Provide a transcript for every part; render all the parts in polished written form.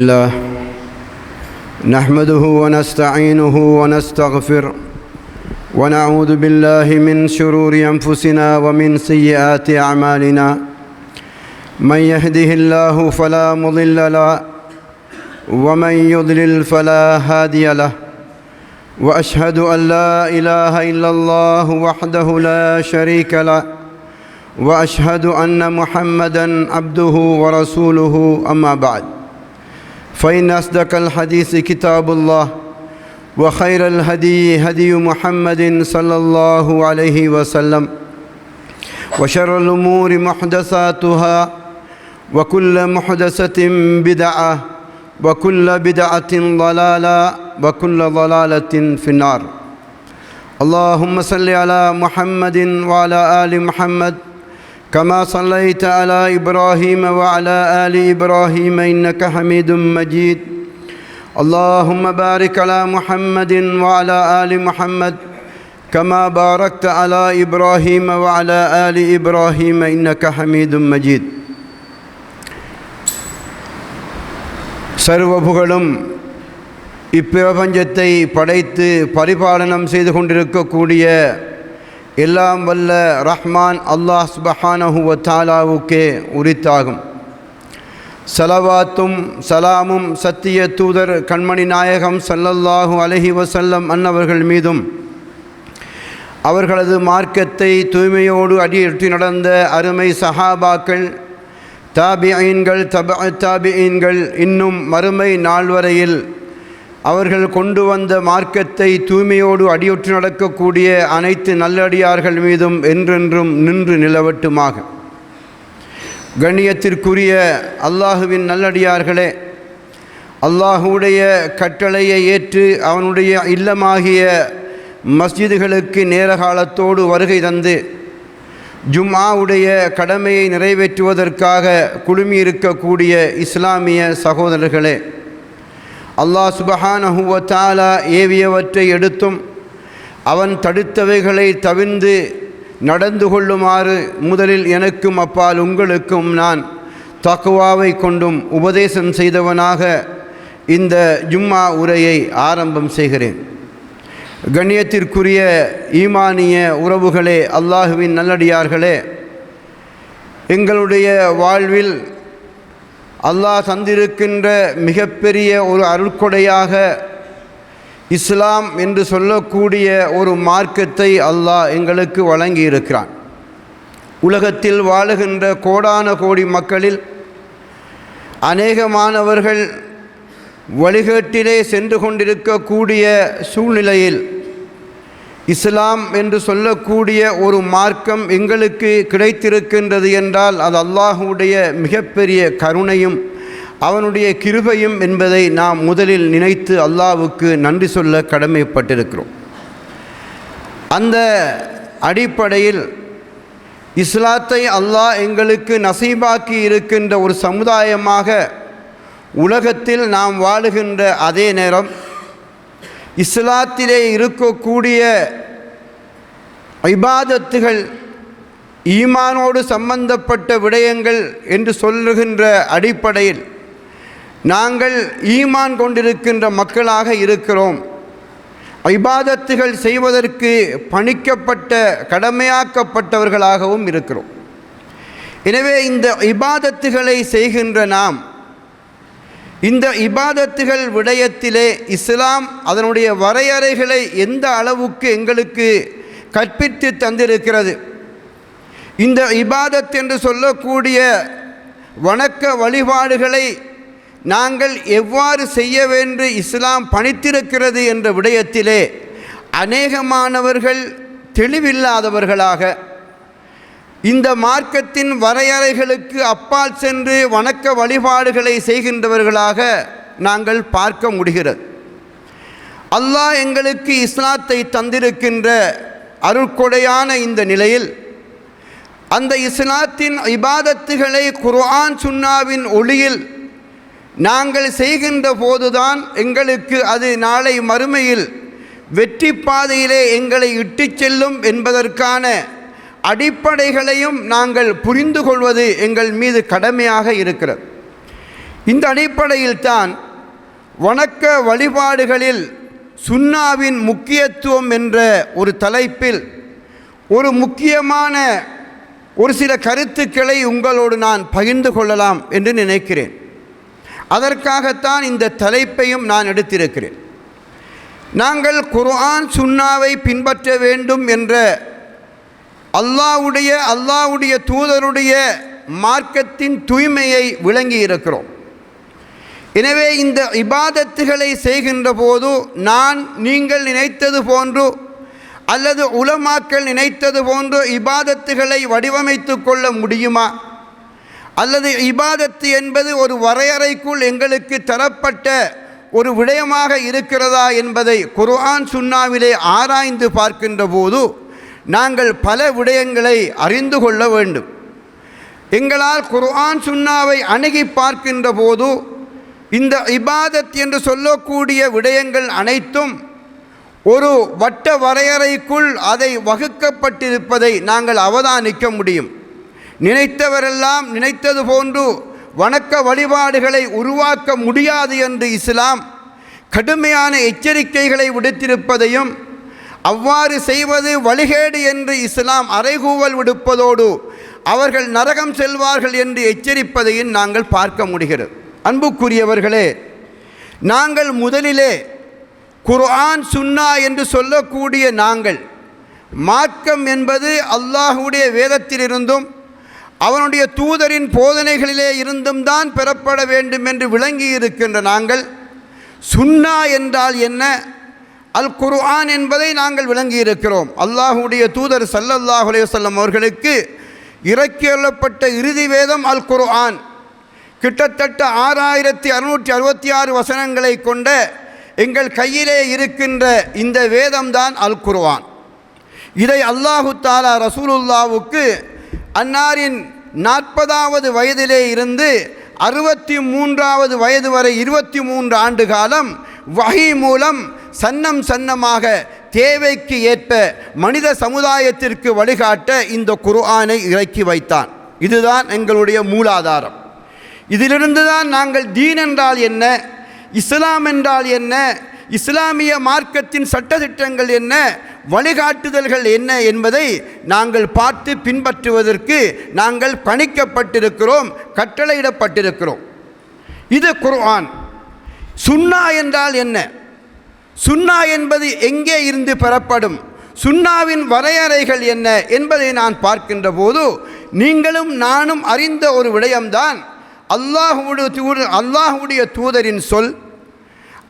الله نحمده ونستعينه ونستغفره ونعوذ بالله من شرور أنفسنا ومن سيئات أعمالنا من يهده الله فلا مضل له ومن يضلل فلا هادي له وأشهد أن لا إله إلا الله وحده لا شريك له وأشهد أن محمدًا عبده ورسوله أما بعد فإن أصدق الحديث كتاب الله وخير الهدي هدي محمد صلى الله عليه وسلم وشر الأمور محدثاتها وكل محدثة بدعة وكل بدعة ضلالة وكل ضلالة في النار. اللهم صل على محمد وعلى آل محمد كما صليت على إبراهيم وعلى آل إبراهيم إنك حميد مجيد. اللهم بارك على محمد وعلى آل محمد كما باركت على إبراهيم وعلى آل إبراهيم إنك حميد مجيد. சர்வ புகழும் இப்பிரபஞ்சத்தை படைத்து பரிபாலனம் செய்து கொண்டிருக்கக்கூடிய எல்லாம் வல்ல ரஹ்மான் அல்லாஹ் சுப்ஹானஹு வ தஆலாவுக்கே உரித்தாகும். ஸலவாத்தும் சலாமும் சத்திய தூதர் கண்மணி நாயகம் ஸல்லல்லாஹு அலைஹி வஸல்லம் அன்னவர்கள் மீதும் அவர்களது மார்க்கத்தை தூய்மையோடு அடியெடுத்து நடந்த அருமை சஹாபாக்கள், தாபிஈன்கள், தாபிஈன்கள், இன்னும் மறுமை நாள் வரையில் அவர்கள் கொண்டு வந்த மார்க்கத்தை தூய்மையோடு அடியொற்றி நடக்கக்கூடிய அனைத்து நல்லடியார்கள் மீதும் என்றென்றும் நின்று நிலவட்டுமாக. கண்ணியத்திற்குரிய அல்லாஹுவின் நல்லடியார்களே, அல்லாஹுடைய கட்டளையை ஏற்று அவனுடைய இல்லமாகிய மஸ்ஜிதுகளுக்கு நேர காலத்தோடு வருகை தந்து ஜும்ஆவுடைய கடமையை நிறைவேற்றுவதற்காக குழுமியிருக்கக்கூடிய இஸ்லாமிய சகோதரர்களே, அல்லாஹ் சுப்ஹானஹு வ தஆலா ஏவியவற்றை எடுத்தும் அவன் தடுத்தவைகளை தவிர்ந்து நடந்து கொள்ளுமாறு முதலில் எனக்கும் அப்பால் உங்களுக்கும் நான் தக்வாவை கொண்டும் உபதேசம் செய்தவனாக இந்த ஜும்ஆ உரையை ஆரம்பம் செய்கிறேன். கண்ணியத்திற்குரிய ஈமானிய உறவுகளே, அல்லாஹுவின் நல்லடியார்களே, எங்களுடைய வாழ்வில் அல்லாஹ் தந்திருக்கின்ற மிகப்பெரிய ஒரு அருட்கொடையாக இஸ்லாம் என்று சொல்லக்கூடிய ஒரு மார்க்கத்தை அல்லாஹ் எங்களுக்கு வழங்கியிருக்கிறான். உலகத்தில் வாழுகின்ற கோடான கோடி மக்களில் அநேகமானவர்கள் வழிகேட்டிலே சென்று கொண்டிருக்கக்கூடிய சூழ்நிலையில் இஸ்லாம் என்று சொல்லக்கூடிய ஒரு மார்க்கம் எங்களுக்கு கிடைத்திருக்கின்றது என்றால் அது அல்லாஹுடைய மிகப்பெரிய கருணையும் அவனுடைய கிருபையும் என்பதை நாம் முதலில் நினைத்து அல்லாஹ்வுக்கு நன்றி சொல்ல கடமைப்பட்டிருக்கிறோம். அந்த அடிப்படையில் இஸ்லாத்தை அல்லாஹ் எங்களுக்கு நசீபாக்கி இருக்கின்ற ஒரு சமுதாயமாக உலகத்தில் நாம் வாழுகின்ற அதே நேரம் இஸ்லாத்திலே இருக்கக்கூடிய இபாதத்துகள், ஈமானோடு சம்பந்தப்பட்ட விடயங்கள் என்று சொல்லுகின்ற அடிப்படையில் நாங்கள் ஈமான் கொண்டிருக்கின்ற மக்களாக இருக்கிறோம். இபாதத்துகள் செய்வதற்கு பணிக்கப்பட்ட கடமையாக்கப்பட்டவர்களாகவும் இருக்கிறோம். எனவே இந்த இபாதத்துகளை செய்கின்ற நாம் இந்த இபாதத்துகள் விடயத்திலே இஸ்லாம் அதனுடைய வரையறைகளை எந்த அளவுக்கு எங்களுக்கு கற்பித்து தந்திருக்கிறது, இந்த இபாதத் என்று சொல்லக்கூடிய வணக்க வழிபாடுகளை நாங்கள் எவ்வாறு செய்ய வேண்டும் இஸ்லாம் பணித்திருக்கிறது என்ற விடயத்திலே அநேகமானவர்கள் தெளிவில்லாதவர்களாக இந்த மார்க்கத்தின் வரையறைகளுக்கு அப்பால் சென்று வணக்க வழிபாடுகளை செய்கின்றவர்களாக நாங்கள் பார்க்க முடிகிறது. அல்லாஹ் எங்களுக்கு இஸ்லாத்தை தந்திருக்கின்ற அருட்கொடையான இந்த நிலையில் அந்த இஸ்லாத்தின் இபாதத்துகளை குர்ஆன் சுன்னாவின் ஒளியில் நாங்கள் செய்கின்ற போதுதான் எங்களுக்கு அது நாளை மறுமையில் வெற்றி பாதையிலே எங்களை இட்டுச் செல்லும் என்பதற்கான அடிப்படைகளையும் நாங்கள் புரிந்து கொள்வது எங்கள் மீது கடமையாக இருக்கிறது. இந்த அடிப்படையில் தான் வணக்க வழிபாடுகளில் சுன்னாவின் முக்கியத்துவம் என்ற ஒரு தலைப்பில் ஒரு முக்கியமான ஒரு சில கருத்துக்களை உங்களோடு நான் பகிர்ந்து கொள்ளலாம் என்று நினைக்கிறேன். அதற்காகத்தான் இந்த தலைப்பையும் நான் எடுத்திருக்கிறேன். நாங்கள் குர்ஆன் சுன்னாவை பின்பற்ற வேண்டும் என்ற அல்லாஹ்வுடைய தூதருடைய மார்க்கத்தின் தூய்மையை விளங்கி இருக்கிறோம். எனவே இந்த இபாதத்துகளை செய்கின்ற போது நீங்கள் நினைத்தது போன்று அல்லது உலமாக்கள் நினைத்தது போன்று இபாதத்துகளை வடிவமைத்து கொள்ள முடியுமா? அல்லது இபாதத்து என்பது ஒரு வரையறைக்குள் எங்களுக்கு தரப்பட்ட ஒரு விடயமாக இருக்கிறதா என்பதை குர்ஆன் சுன்னாவிலே ஆராய்ந்து பார்க்கின்ற போது நாங்கள் பல விடயங்களை அறிந்து கொள்ள வேண்டும். எங்களால் குர்ஆன் சுன்னாவை அணுகி பார்க்கின்ற போது இந்த இபாதத் என்று சொல்லக்கூடிய விடயங்கள் அனைத்தும் ஒரு வட்ட வரையறைக்குள் அதை வகுக்கப்பட்டிருப்பதை நாங்கள் அவதானிக்க முடியும். நினைத்தவரெல்லாம் நினைத்தது போன்று வணக்க வழிபாடுகளை உருவாக்க முடியாது என்று இஸ்லாம் கடுமையான எச்சரிக்கைகளை விடுத்திருப்பதையும், அவ்வாறு செய்வது வழிகேடு என்று இஸ்லாம் அறைகூவல் விடுப்பதோடு அவர்கள் நரகம் செல்வார்கள் என்று எச்சரிப்பதையும் நாங்கள் பார்க்க முடிகிறது. அன்புக்குரியவர்களே, நாங்கள் முதலிலே குர்ஆன் சுன்னா என்று சொல்லக்கூடிய நாங்கள் மார்க்கம் என்பது அல்லாஹ்வுடைய வேதத்திலிருந்தும் அவனுடைய தூதரின் போதனைகளிலே இருந்தும் தான் பெறப்பட வேண்டும் என்று விளங்கி இருக்கின்ற நாங்கள் சுன்னா என்றால் என்ன, அல் குர்ஆன் என்பதை நாங்கள் விளங்கி இருக்கிறோம். அல்லாஹ்வுடைய தூதர் ஸல்லல்லாஹு அலைஹி வஸல்லம் அவர்களுக்கு இறக்கியள்ளப்பட்ட இறுதி வேதம் அல் குர்ஆன். கிட்டத்தட்ட 6666 வசனங்களை கொண்ட எங்கள் கையிலே இருக்கின்ற இந்த வேதம்தான் அல் குர்ஆன். இதை அல்லாஹு தஆலா ரசூலுல்லாவுக்கு அன்னாரின் 40வது வயதிலே இருந்து 63வது வயது வரை 23 ஆண்டு காலம் வஹி மூலம் சன்னமாக தேவைக்கு ஏற்ப மனித சமுதாயத்திற்கு வழிகாட்ட இந்த குர்ஆனை இறக்கி வைத்தான். இதுதான் எங்களுடைய மூலாதாரம். இதிலிருந்து தான் நாங்கள் தீன் என்றால் என்ன, இஸ்லாம் என்றால் என்ன, இஸ்லாமிய மார்க்கத்தின் சட்டதிட்டங்கள் என்ன, வழிகாட்டுதல்கள் என்ன என்பதை நாங்கள் பார்த்து பின்பற்றுவதற்கு நாங்கள் பணிக்கப்பட்டிருக்கிறோம், கட்டளையிடப்பட்டிருக்கிறோம். இது குர்ஆன். சுன்னா என்றால் என்ன, சுன்னா என்பது எங்கே இருந்து பெறப்படும், சுன்னாவின் வரையறைகள் என்ன என்பதை நான் பார்க்கின்ற போது நீங்களும் நானும் அறிந்த ஒரு விடயம்தான் அல்லாஹ்வுடைய தூதரின் சொல்,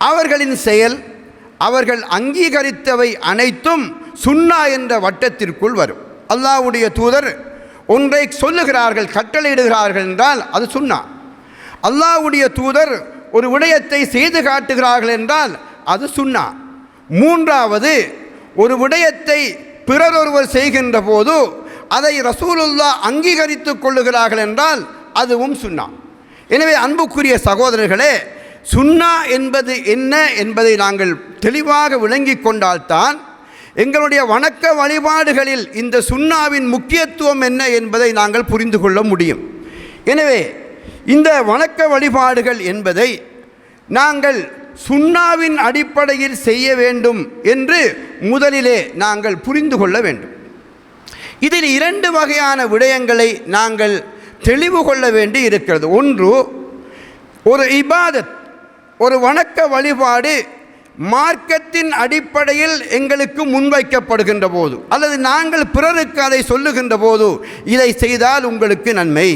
அவர்களின் செயல், அவர்கள் அங்கீகரித்தவை அனைத்தும் சுன்னா என்ற வட்டத்திற்குள் வரும். அல்லாஹ்வுடைய தூதர் ஒன்றை சொல்லுகிறார்கள், கட்டளையிடுகிறார்கள் என்றால் அது சுன்னா. அல்லாஹ்வுடைய தூதர் ஒரு விடயத்தை செய்து காட்டுகிறார்கள் என்றால் அது சுன்னா. மூன்றாவது, ஒரு விடயத்தை பிறர் ஒருவர் செய்கின்ற போது அதை ரசூலுல்லாஹ் அங்கீகரித்து கொள்ளுகிறார்கள் என்றால் அதுவும் சுன்னா. எனவே அன்புக்குரிய சகோதரர்களே, சுன்னா என்பது என்ன என்பதை நாங்கள் தெளிவாக விளங்கி கொண்டால்தான் எங்களுடைய வணக்க வழிபாடுகளில் இந்த சுன்னாவின் முக்கியத்துவம் என்ன என்பதை நாங்கள் புரிந்து கொள்ள முடியும். எனவே இந்த வணக்க வழிபாடுகள் என்பதை நாங்கள் சுன்னாவின் அடிப்படையில் செய்ய வேண்டும் என்று முதலிலே நாங்கள் புரிந்து கொள்ள வேண்டும். இதில் 2 வகையான விடயங்களை நாங்கள் தெளிவு கொள்ள வேண்டி இருக்கிறது. ஒன்று, ஒரு இபாதத், ஒரு வணக்க வழிபாடு மார்க்கத்தின் அடிப்படையில் எங்களுக்கு முன்வைக்கப்படுகின்ற போது அல்லது நாங்கள் பிறருக்கு அதை சொல்லுகின்ற போது, இதை செய்தால் உங்களுக்கு நன்மை,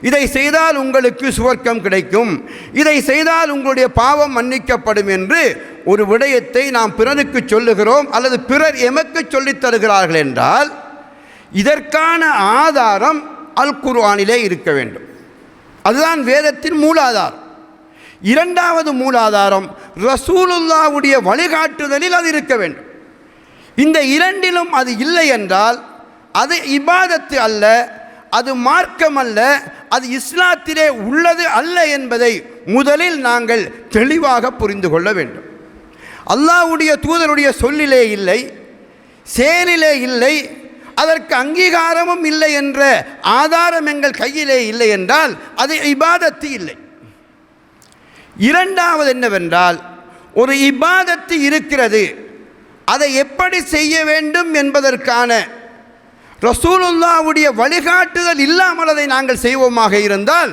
இதை செய்தால் உங்களுக்கு சுவர்க்கம் கிடைக்கும், இதை செய்தால் உங்களுடைய பாவம் மன்னிக்கப்படும் என்று ஒரு விடயத்தை நாம் பிறருக்கு சொல்லுகிறோம் அல்லது பிறர் எமக்கு சொல்லித் தருகிறார்கள் என்றால் இதற்கான ஆதாரம் அல் குர்ஆனிலே இருக்க வேண்டும். அதுதான் வேதத்தின் மூலாதாரம். 2வது மூலாதாரம் ரசூலுல்லாஹ்வுடைய வழிகாட்டுதலில் அது இருக்க வேண்டும். இந்த 2லும் அது இல்லை என்றால் அது இபாதத்து அல்ல, அது மார்க்கம் அல்ல, அது இஸ்லாத்திலே உள்ளது அல்ல என்பதை முதலில் நாங்கள் தெளிவாக புரிந்து கொள்ள வேண்டும். அல்லாஹ்வுடைய தூதருடைய சொல்லிலே இல்லை, செயலிலே இல்லை, அதற்கு அங்கீகாரமும் இல்லை என்ற ஆதாரம் எங்கள் கையிலே இல்லை என்றால் அது இபாதத்து இல்லை. இரண்டாவது என்னவென்றால், ஒரு இபாதத்து இருக்கிறது, அதை எப்படி செய்ய வேண்டும் என்பதற்கான ரசூலுல்லாஹ்வுடைய வழிகாட்டுதல் இல்லாமல் அதை நாங்கள் செய்வோமாக இருந்தால்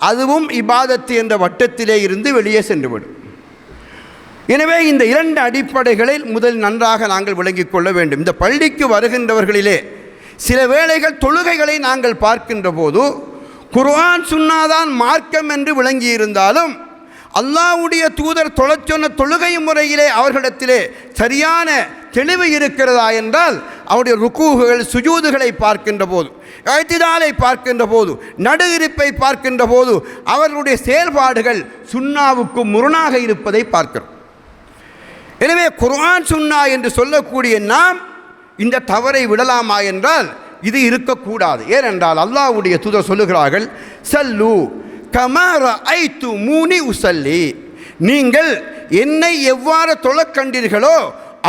அதுவும் இபாதத்து என்ற வட்டத்திலே இருந்து வெளியே சென்றுவிடும். எனவே இந்த இரண்டு அடிப்படைகளில் முதல் நன்றாக நாங்கள் விளங்கிக் கொள்ள வேண்டும். இந்த பள்ளிக்கு வருகின்றவர்களிலே சில வேளைகள் தொழுகைகளை நாங்கள் பார்க்கின்ற போது குர்ஆன் சுன்னாதான் மார்க்கம் என்று விளங்கியிருந்தாலும் அல்லாஹ்வுடைய தூதர் தொழச் சொன்ன தொழுகை முறையிலே அவர்களிடத்திலே சரியான தெளிவு இருக்கிறதா என்றால் அவருடைய ருக்கூகள் சுஜூதுகளை பார்க்கின்ற போது, இஅ்திதாலை பார்க்கின்ற போது, நடுஇருப்பை பார்க்கின்ற போது அவர்களுடைய செயல்பாடுகள் சுன்னாவுக்கு முரணாக இருப்பதை பார்க்கிறோம். எனவே குர்ஆன் சுன்னா என்று சொல்லக்கூடிய நாம் இந்த தவறை விடலாமா என்றால் இது இருக்கக்கூடாது. ஏனென்றால் அல்லாஹ்வுடைய தூதர் சொல்லுகிறார்கள், சல்லு கமா ரஅய்துமூனி உஸல்லி, நீங்கள் என்னை எவ்வாறு தொழக் கண்டீர்களோ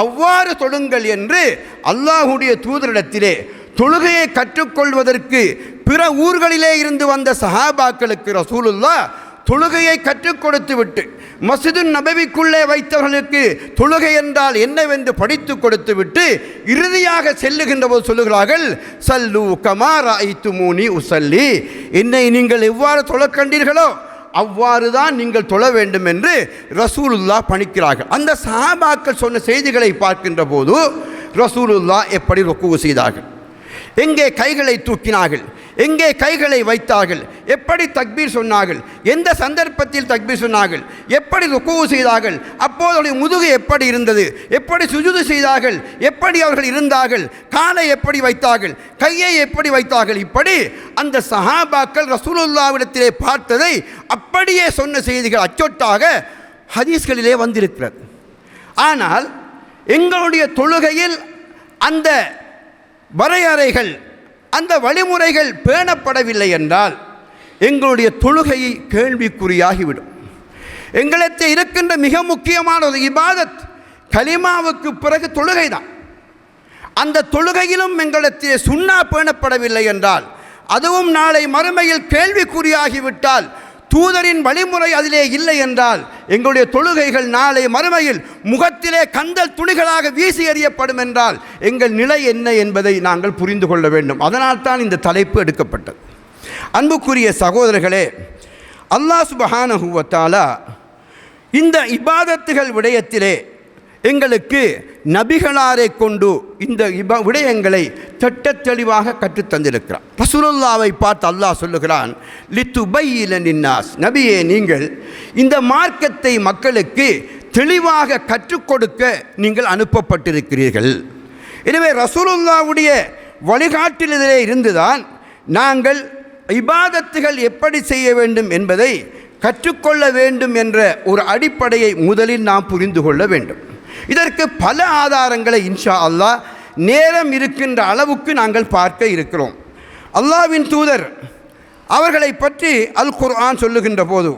அவ்வாறு தொழுங்கள் என்று அல்லாஹ்வுடைய தூதரிடத்திலே தொழுகையை கற்றுக்கொள்வதற்கு பிற ஊர்களிலே இருந்து வந்த சஹாபாக்களுக்கு ரசூலுல்லாஹ் தொழுகையை கற்றுக் கொடுத்து விட்டு மஸ்ஜிது நபவிக்குள்ளே வைத்தவர்களுக்கு தொழுகை என்றால் என்னவென்று படித்து கொடுத்து விட்டு இறுதியாக செல்லுகின்ற போது சொல்லுகிறார்கள், சல்லு கமா ரஅய்துமூனி உஸல்லி, என்னை நீங்கள் எவ்வாறு தொழக் கண்டீர்களோ அவ்வாறு தான் நீங்கள் தொழ வேண்டும் என்று ரசூலுல்லாஹ் பணிக்கிறார்கள். அந்த சஹாபாக்கள் சொன்ன செய்திகளை பார்க்கின்ற போது ரசூலுல்லாஹ் எப்படி ருக்கூ செய்தார்கள், எங்கே கைகளை தூக்கினார்கள், எங்கே கைகளை வைத்தார்கள், எப்படி தக்பீர் சொன்னார்கள், எந்த சந்தர்ப்பத்தில் தக்பீர் சொன்னார்கள், எப்படி ருக்கூ செய்தார்கள், அப்போது அவருடைய முதுகு எப்படி இருந்தது, எப்படி சுஜூது செய்தார்கள், எப்படி அவர்கள் இருந்தார்கள், காலை எப்படி வைத்தார்கள், கையை எப்படி வைத்தார்கள், இப்படி அந்த சஹாபாக்கள் ரசூலுல்லாஹ்விடத்திலே பார்த்ததை அப்படியே சொன்ன செய்திகள் அச்சொட்டாக ஹதீஸ்களிலே வந்திருக்கிறது. ஆனால் எங்களுடைய தொழுகையில் அந்த வரையறைகள், அந்த வழிமுறைகள் பேணப்படவில்லை என்றால் எங்களுடைய தொழுகையை கேள்விக்குறியாகிவிடும். எங்களிடத்தில் இருக்கின்ற மிக முக்கியமான ஒரு இபாதத் கலிமாவுக்கு பிறகு தொழுகை தான். அந்த தொழுகையிலும் எங்களிடத்தில் சுன்னா பேணப்படவில்லை என்றால் அதுவும் நாளை மறுமையில் கேள்விக்குறியாகிவிட்டால், தூதரின் வழிமுறை அதிலே இல்லை என்றால் எங்களுடைய தொழுகைகள் நாளை மறுமையில் முகத்திலே கந்தல் துணிகளாக வீசி எறியப்படும் என்றால் எங்கள் நிலை என்ன என்பதை நாங்கள் புரிந்து கொள்ள வேண்டும். அதனால்தான் இந்த தலைப்பு எடுக்கப்பட்டது. அன்புக்குரிய சகோதரர்களே, அல்லாஹ் சுப்ஹானஹு வ தஆலா இந்த இபாதத்துகள் விடயத்திலே எங்களுக்கு நபிகளாரை கொண்டு இந்த விடயங்களை திட்டத் தெளிவாக கற்றுத்தந்திருக்கிறார். ரசூலுல்லாவை பார்த்து அல்லாஹ் சொல்லுகிறான், லித்துபையின லின்னாஸ், நபியே நீங்கள் இந்த மார்க்கத்தை மக்களுக்கு தெளிவாக கற்றுக் கொடுக்க நீங்கள் அனுப்பப்பட்டிருக்கிறீர்கள். எனவே ரசூலுல்லாவுடைய வழிகாட்டிலே இருந்துதான் நாங்கள் இபாதத்துகள் எப்படி செய்ய வேண்டும் என்பதை கற்றுக்கொள்ள வேண்டும் என்ற ஒரு அடிப்படையை முதலில் நாம் புரிந்து கொள்ள வேண்டும். இதற்கு பல ஆதாரங்களை இன்ஷா அல்லாஹ் நேரம் இருக்கின்ற அளவுக்கு நாங்கள் பார்க்க இருக்கிறோம். அல்லாஹ்வின் தூதர் அவர்களை பற்றி அல் குர்ஆன் சொல்லுகின்ற போது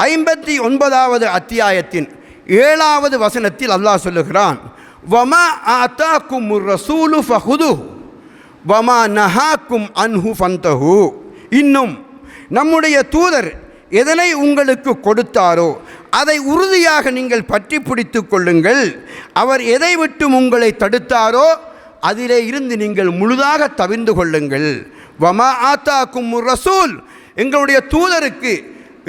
59வது அத்தியாயத்தின் 7வது வசனத்தில் அல்லாஹ் சொல்லுகிறான், வமா ஆதாக்குமுர் ரசூலு ஃபஹுதுஹு வமா நஹாக்கும் அன்ஹு ஃபந்தஹு, இன்னும் நம்முடைய தூதர் எதனை உங்களுக்கு கொடுத்தாரோ அதை உறுதியாக நீங்கள் பற்றி பிடித்து கொள்ளுங்கள், அவர் எதை விட்டும் உங்களை தடுத்தாரோ அதிலே இருந்து நீங்கள் முழுதாக தவிர்ந்து கொள்ளுங்கள். வமா ஆத்தாக்கும் ரசூல், எங்களுடைய தூதருக்கு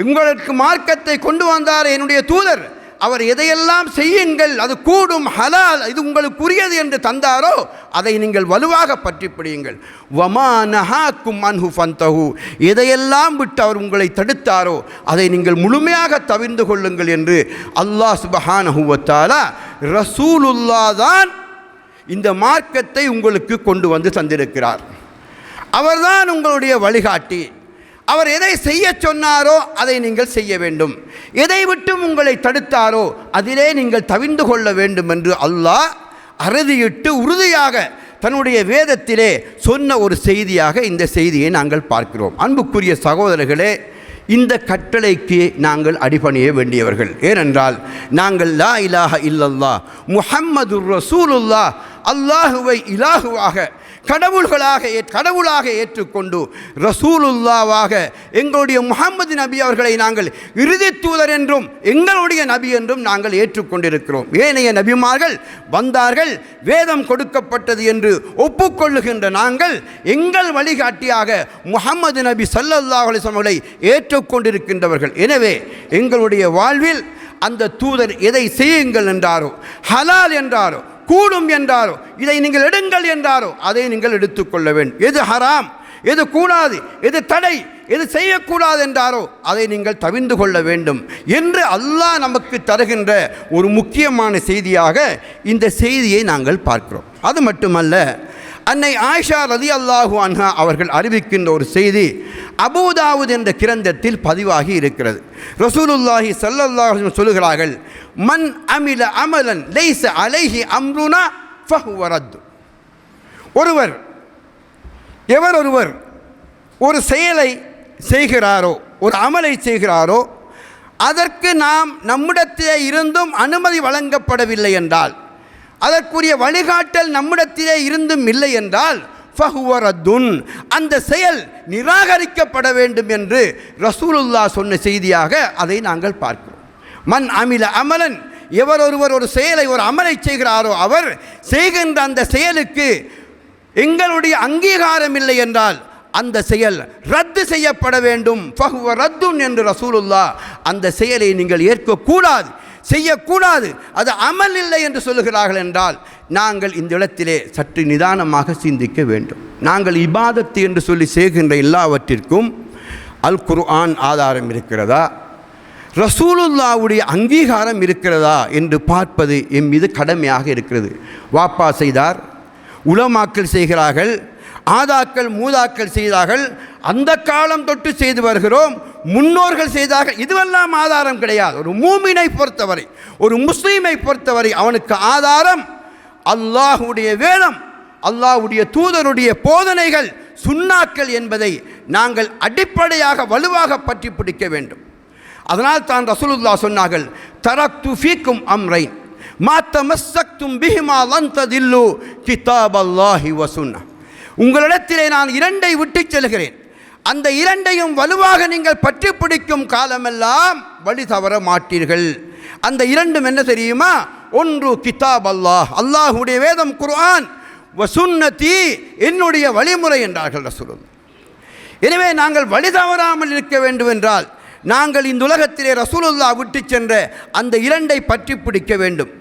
உங்களுக்கு மார்க்கத்தை கொண்டு வந்தார் என்னுடைய தூதர், அவர் எதையெல்லாம் செய்யுங்கள் அது கூடும் ஹலால் இது உங்களுக்குரியது என்று தந்தாரோ அதை நீங்கள் வலுவாக பற்றி பிடியுங்கள். வமா நஹாக்கும் அன்ஹு ஃபந்தஹு, எதையெல்லாம் விட்டு அவர் உங்களை தடுத்தாரோ அதை நீங்கள் முழுமையாக தவிர்ந்து கொள்ளுங்கள் என்று அல்லாஹ் சுப்ஹானஹு வ தஆலா ரசூலுல்லாஹ் தான் இந்த மார்க்கத்தை உங்களுக்கு கொண்டு வந்து தந்திருக்கிறார். அவர்தான் உங்களுடைய வழிகாட்டி. அவர் எதை செய்ய சொன்னாரோ அதை நீங்கள் செய்ய வேண்டும், எதை விட்டும் உங்களை தடுத்தாரோ அதிலே நீங்கள் தவிர்ந்து கொள்ள வேண்டும் என்று அல்லாஹ் அறுதியிட்டு உறுதியாக தன்னுடைய வேதத்திலே சொன்ன ஒரு செய்தியாக இந்த செய்தியை நாங்கள் பார்க்கிறோம். அன்புக்குரிய சகோதரர்களே, இந்த கட்டளைக்கு நாங்கள் அடிபணிய வேண்டியவர்கள். ஏனென்றால் நாங்கள் லா இலாஹ இல்லல்லாஹ் முஹம்மதுர் ரசூலுல்லாஹ், அல்லாஹுவை இலாஹுவாக கடவுளாக ஏற்றுக்கொண்டு ரசூலுல்லாவாக எங்களுடைய முஹம்மது நபி அவர்களை நாங்கள் இறுதி தூதர் என்றும் எங்களுடைய நபி என்றும் நாங்கள் ஏற்றுக்கொண்டிருக்கிறோம். ஏனைய நபிமார்கள் வந்தார்கள், வேதம் கொடுக்கப்பட்டது என்று ஒப்புக்கொள்ளுகின்ற நாங்கள் எங்கள் வழிகாட்டியாக முஹம்மது நபி ஸல்லல்லாஹு அலைஹி வஸல்லம் அவர்களை ஏற்றுக்கொண்டிருக்கின்றவர்கள். எனவே எங்களுடைய வாழ்வில் அந்த தூதர் எதை செய்யுங்கள் என்றாரோ, ஹலால் என்றாரோ, கூடும் என்றாரோ, இதை நீங்கள் எடுங்கள் என்றாரோ அதை நீங்கள் எடுத்துக்கொள்ள வேண்டும். எது ஹராம், எது கூடாது, எது தடை, எது செய்யக்கூடாது என்றாரோ அதை நீங்கள் தவிர்ந்து கொள்ள வேண்டும் என்று அல்லாஹ் நமக்கு தருகின்ற ஒரு முக்கியமான செய்தியாக இந்த செய்தியை நாங்கள் பார்க்கிறோம். அது மட்டுமல்ல, அன்னை ஆயிஷா ரலியல்லாஹு அன்ஹா அவர்கள் அறிவிக்கின்ற ஒரு செய்தி அபூதாவுத் என்ற கிரந்தத்தில் பதிவாகி இருக்கிறது. ரசூலுல்லாஹி ஸல்லல்லாஹு அலைஹி வஸல்லம் சொல்கிறார்கள், மன் அமில அமலன் லைஸ அலைஹி அம்ருனா ஃபஹுவ ரத். ஒருவர் ஒரு செயலை செய்கிறாரோ, ஒரு அமலை செய்கிறாரோ, அதற்கு நம்மிடத்திலே இருந்தும் அனுமதி வழங்கப்படவில்லை என்றால், அதற்குரிய வழிகாட்டல் நம்மிடத்திலே இருந்தும் இல்லை என்றால் ஃபஹுவ ரத்துன், அந்த செயல் நிராகரிக்கப்பட வேண்டும் என்று ரசூலுல்லாஹ் சொன்ன செய்தியாக அதை நாங்கள் பார்க்கிறோம். மன் அமில அமலன், ஒருவர் ஒரு செயலை, ஒரு அமலை செய்கிறாரோ, அவர் செய்கின்ற அந்த செயலுக்கு எங்களுடைய அங்கீகாரம் இல்லை என்றால் அந்த செயல் ரத்து செய்யப்பட வேண்டும். ஃபஹுவ ரத்துன் என்று ரசூலுல்லாஹ் அந்த செயலை நீங்கள் ஏற்கக்கூடாது, செய்யக்கூடாது, அது அமல் இல்லை என்று சொல்லுகிறார்கள் என்றால் நாங்கள் இந்த இடத்திலே சற்று நிதானமாக சிந்திக்க வேண்டும். நாங்கள் இபாதத்து என்று சொல்லி செய்கின்ற எல்லாவற்றிற்கும் அல் குர்ஆன் ஆதாரம் இருக்கிறதா, ரசூலுல்லாவுடைய அங்கீகாரம் இருக்கிறதா என்று பார்ப்பது என் மீது கடமையாக இருக்கிறது. வாப்பா செய்தார், உலமாக்கள் செய்கிறார்கள், ஆதாக்கள் மூதாக்கள் செய்தார்கள், அந்த காலம் தொட்டு செய்து வருகிறோம், முன்னோர்கள் செய்தார்கள், இதுவெல்லாம் ஆதாரம் கிடையாது. ஒரு மூமினை பொறுத்தவரை, ஒரு முஸ்லீமை பொறுத்தவரை அவனுக்கு ஆதாரம் அல்லாஹுடைய வேதம், அல்லாஹுடைய தூதருடைய போதனைகள், சுன்னாக்கள் என்பதை நாங்கள் அடிப்படையாக வலுவாக பற்றி பிடிக்க வேண்டும். அதனால் தான் ரசூலுல்லாஹ் சொன்னார்கள், தரக்து ஃபீக்கும் அம்ரைன் மா தமஸ்ஸக்தும் பிஹிமா லன் ததில்லு கிதாபல்லாஹி வ சுன்னஹ். உங்களிடத்திலே நான் இரண்டை விட்டு செல்கிறேன், அந்த இரண்டையும் வலுவாக நீங்கள் பற்றி பிடிக்கும் காலமெல்லாம் வழி தவற மாட்டீர்கள். அந்த இரண்டும் என்ன தெரியுமா? ஒன்று கிதாப் அல்லாஹ், அல்லாஹுடைய வேதம் குர்ஆன், வ சுன்னதி, என்னுடைய வழிமுறை என்றார்கள் ரசூலுல்லாஹ். எனவே நாங்கள் வழி தவறாமல் இருக்க வேண்டும் என்றால் நாங்கள் இந்த உலகத்திலே ரசூலுல்லாஹ் விட்டு சென்ற அந்த இரண்டை பற்றி பிடிக்க வேண்டும்.